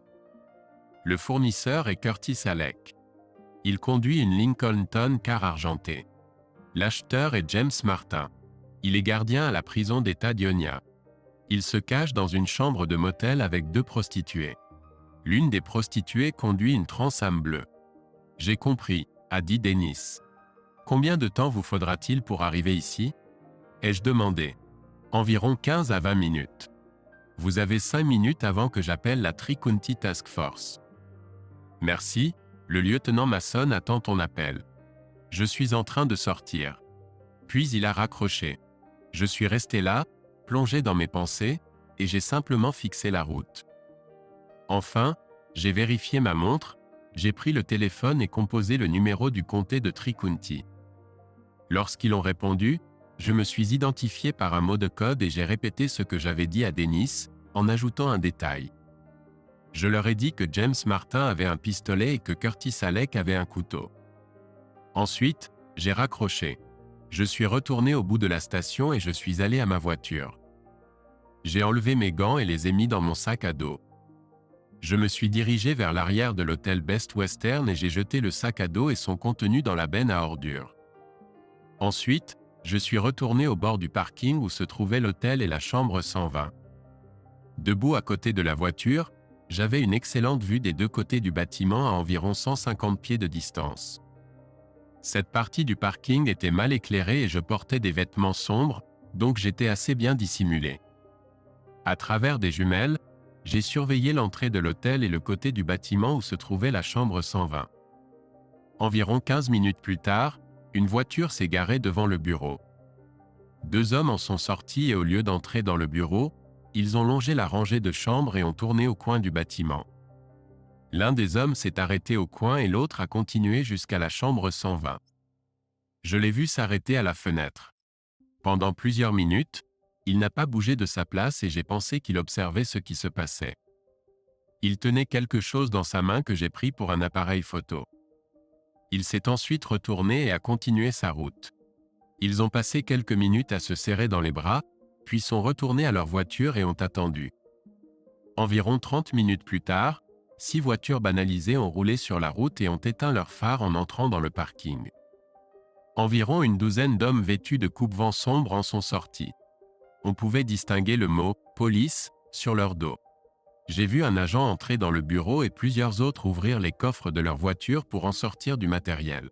Le fournisseur est Curtis Alec. Il conduit une Lincoln Town car argentée. L'acheteur est James Martin. Il est gardien à la prison d'État d'Ionia. Il se cache dans une chambre de motel avec 2 prostituées. L'une des prostituées conduit une Trans Am bleue. J'ai compris, a dit Dennis. Combien de temps vous faudra-t-il pour arriver ici? Ai-je demandé. Environ 15 à 20 minutes. Vous avez 5 minutes avant que j'appelle la Tri-County Task Force. Merci, le lieutenant Mason attend ton appel. Je suis en train de sortir. Puis il a raccroché. Je suis resté là, plongé dans mes pensées, et j'ai simplement fixé la route. Enfin, j'ai vérifié ma montre, j'ai pris le téléphone et composé le numéro du comté de Tri-County. Lorsqu'ils ont répondu, je me suis identifié par un mot de code et j'ai répété ce que j'avais dit à Dennis, en ajoutant un détail. Je leur ai dit que James Martin avait un pistolet et que Curtis Alec avait un couteau. Ensuite, j'ai raccroché. Je suis retourné au bout de la station et je suis allé à ma voiture. J'ai enlevé mes gants et les ai mis dans mon sac à dos. Je me suis dirigé vers l'arrière de l'hôtel Best Western et j'ai jeté le sac à dos et son contenu dans la benne à ordures. Ensuite, je suis retourné au bord du parking où se trouvait l'hôtel et la chambre 120. Debout à côté de la voiture, j'avais une excellente vue des 2 côtés du bâtiment à environ 150 pieds de distance. Cette partie du parking était mal éclairée et je portais des vêtements sombres, donc j'étais assez bien dissimulé. À travers des jumelles, j'ai surveillé l'entrée de l'hôtel et le côté du bâtiment où se trouvait la chambre 120. Environ 15 minutes plus tard, une voiture s'est garée devant le bureau. 2 hommes en sont sortis et au lieu d'entrer dans le bureau, ils ont longé la rangée de chambres et ont tourné au coin du bâtiment. L'un des hommes s'est arrêté au coin et l'autre a continué jusqu'à la chambre 120. Je l'ai vu s'arrêter à la fenêtre. Pendant plusieurs minutes, il n'a pas bougé de sa place et j'ai pensé qu'il observait ce qui se passait. Il tenait quelque chose dans sa main que j'ai pris pour un appareil photo. Il s'est ensuite retourné et a continué sa route. Ils ont passé quelques minutes à se serrer dans les bras, puis sont retournés à leur voiture et ont attendu. Environ 30 minutes plus tard, 6 voitures banalisées ont roulé sur la route et ont éteint leurs phares en entrant dans le parking. Environ une douzaine d'hommes vêtus de coupe-vent sombres en sont sortis. On pouvait distinguer le mot « police » sur leur dos. J'ai vu un agent entrer dans le bureau et plusieurs autres ouvrir les coffres de leur voiture pour en sortir du matériel.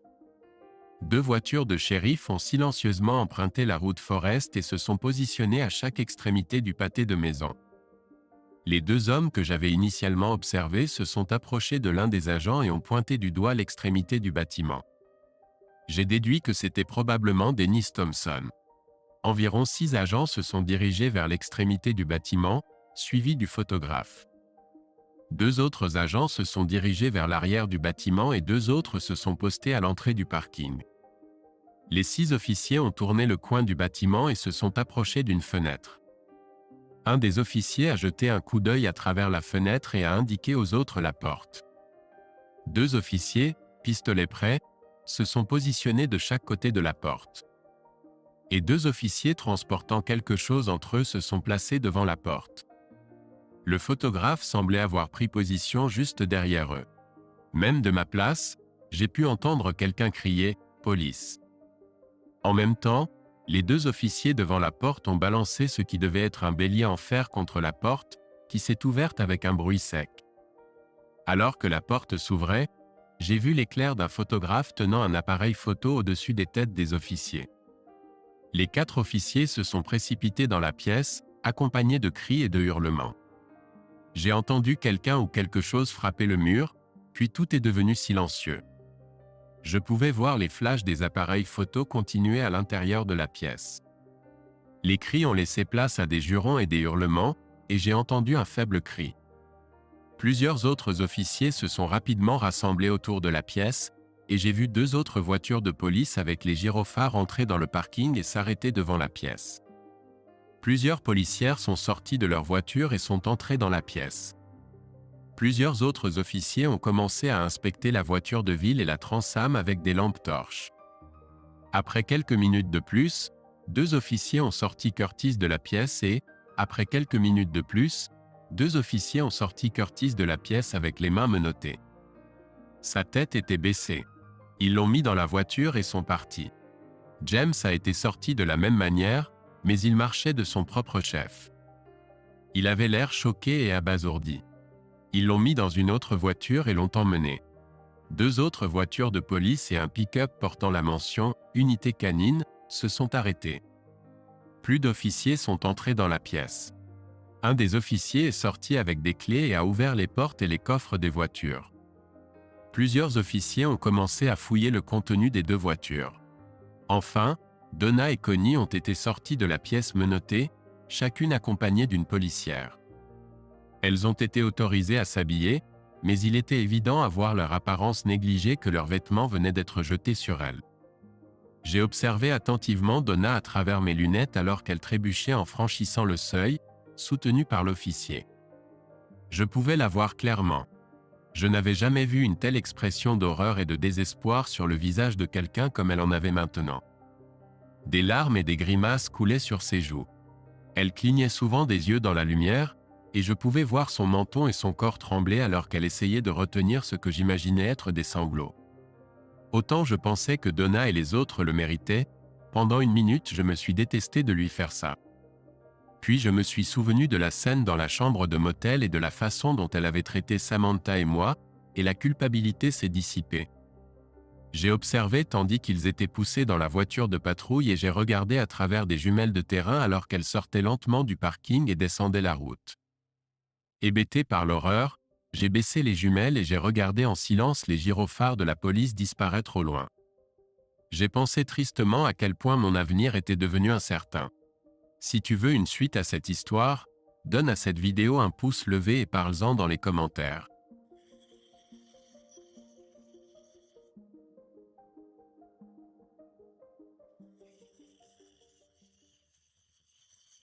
2 voitures de shérif ont silencieusement emprunté la route Forest et se sont positionnées à chaque extrémité du pâté de maison. Les 2 hommes que j'avais initialement observés se sont approchés de l'un des agents et ont pointé du doigt l'extrémité du bâtiment. J'ai déduit que c'était probablement Dennis Thompson. Environ 6 agents se sont dirigés vers l'extrémité du bâtiment, suivis du photographe. 2 autres agents se sont dirigés vers l'arrière du bâtiment et 2 autres se sont postés à l'entrée du parking. Les 6 officiers ont tourné le coin du bâtiment et se sont approchés d'une fenêtre. Un des officiers a jeté un coup d'œil à travers la fenêtre et a indiqué aux autres la porte. 2 officiers, pistolets prêts, se sont positionnés de chaque côté de la porte. Et 2 officiers transportant quelque chose entre eux se sont placés devant la porte. Le photographe semblait avoir pris position juste derrière eux. Même de ma place, j'ai pu entendre quelqu'un crier « Police ». En même temps, les deux officiers devant la porte ont balancé ce qui devait être un bélier en fer contre la porte, qui s'est ouverte avec un bruit sec. Alors que la porte s'ouvrait, j'ai vu l'éclair d'un photographe tenant un appareil photo au-dessus des têtes des officiers. Les 4 officiers se sont précipités dans la pièce, accompagnés de cris et de hurlements. J'ai entendu quelqu'un ou quelque chose frapper le mur, puis tout est devenu silencieux. Je pouvais voir les flashs des appareils photo continuer à l'intérieur de la pièce. Les cris ont laissé place à des jurons et des hurlements, et j'ai entendu un faible cri. Plusieurs autres officiers se sont rapidement rassemblés autour de la pièce, et j'ai vu 2 autres voitures de police avec les gyrophares entrer dans le parking et s'arrêter devant la pièce. Plusieurs policières sont sorties de leur voiture et sont entrées dans la pièce. Plusieurs autres officiers ont commencé à inspecter la voiture de ville et la Trans-Am avec des lampes torches. Après quelques minutes de plus, 2 officiers ont sorti Curtis de la pièce et, après quelques minutes de plus, 2 officiers ont sorti Curtis de la pièce avec les mains menottées. Sa tête était baissée. Ils l'ont mis dans la voiture et sont partis. James a été sorti de la même manière, mais il marchait de son propre chef. Il avait l'air choqué et abasourdi. Ils l'ont mis dans une autre voiture et l'ont emmené. 2 autres voitures de police et un pick-up portant la mention « Unité canine » se sont arrêtés. Plus d'officiers sont entrés dans la pièce. Un des officiers est sorti avec des clés et a ouvert les portes et les coffres des voitures. Plusieurs officiers ont commencé à fouiller le contenu des 2 voitures. Enfin, Donna et Connie ont été sorties de la pièce menottées, chacune accompagnée d'une policière. Elles ont été autorisées à s'habiller, mais il était évident à voir leur apparence négligée que leurs vêtements venaient d'être jetés sur elles. J'ai observé attentivement Donna à travers mes lunettes alors qu'elle trébuchait en franchissant le seuil, soutenue par l'officier. Je pouvais la voir clairement. Je n'avais jamais vu une telle expression d'horreur et de désespoir sur le visage de quelqu'un comme elle en avait maintenant. Des larmes et des grimaces coulaient sur ses joues. Elle clignait souvent des yeux dans la lumière, et je pouvais voir son menton et son corps trembler alors qu'elle essayait de retenir ce que j'imaginais être des sanglots. Autant je pensais que Donna et les autres le méritaient, pendant une minute je me suis détesté de lui faire ça. Puis je me suis souvenu de la scène dans la chambre de motel et de la façon dont elle avait traité Samantha et moi, et la culpabilité s'est dissipée. J'ai observé tandis qu'ils étaient poussés dans la voiture de patrouille et j'ai regardé à travers des jumelles de terrain alors qu'elles sortaient lentement du parking et descendaient la route. Hébété par l'horreur, j'ai baissé les jumelles et j'ai regardé en silence les gyrophares de la police disparaître au loin. J'ai pensé tristement à quel point mon avenir était devenu incertain. Si tu veux une suite à cette histoire, donne à cette vidéo un pouce levé et parle-en dans les commentaires.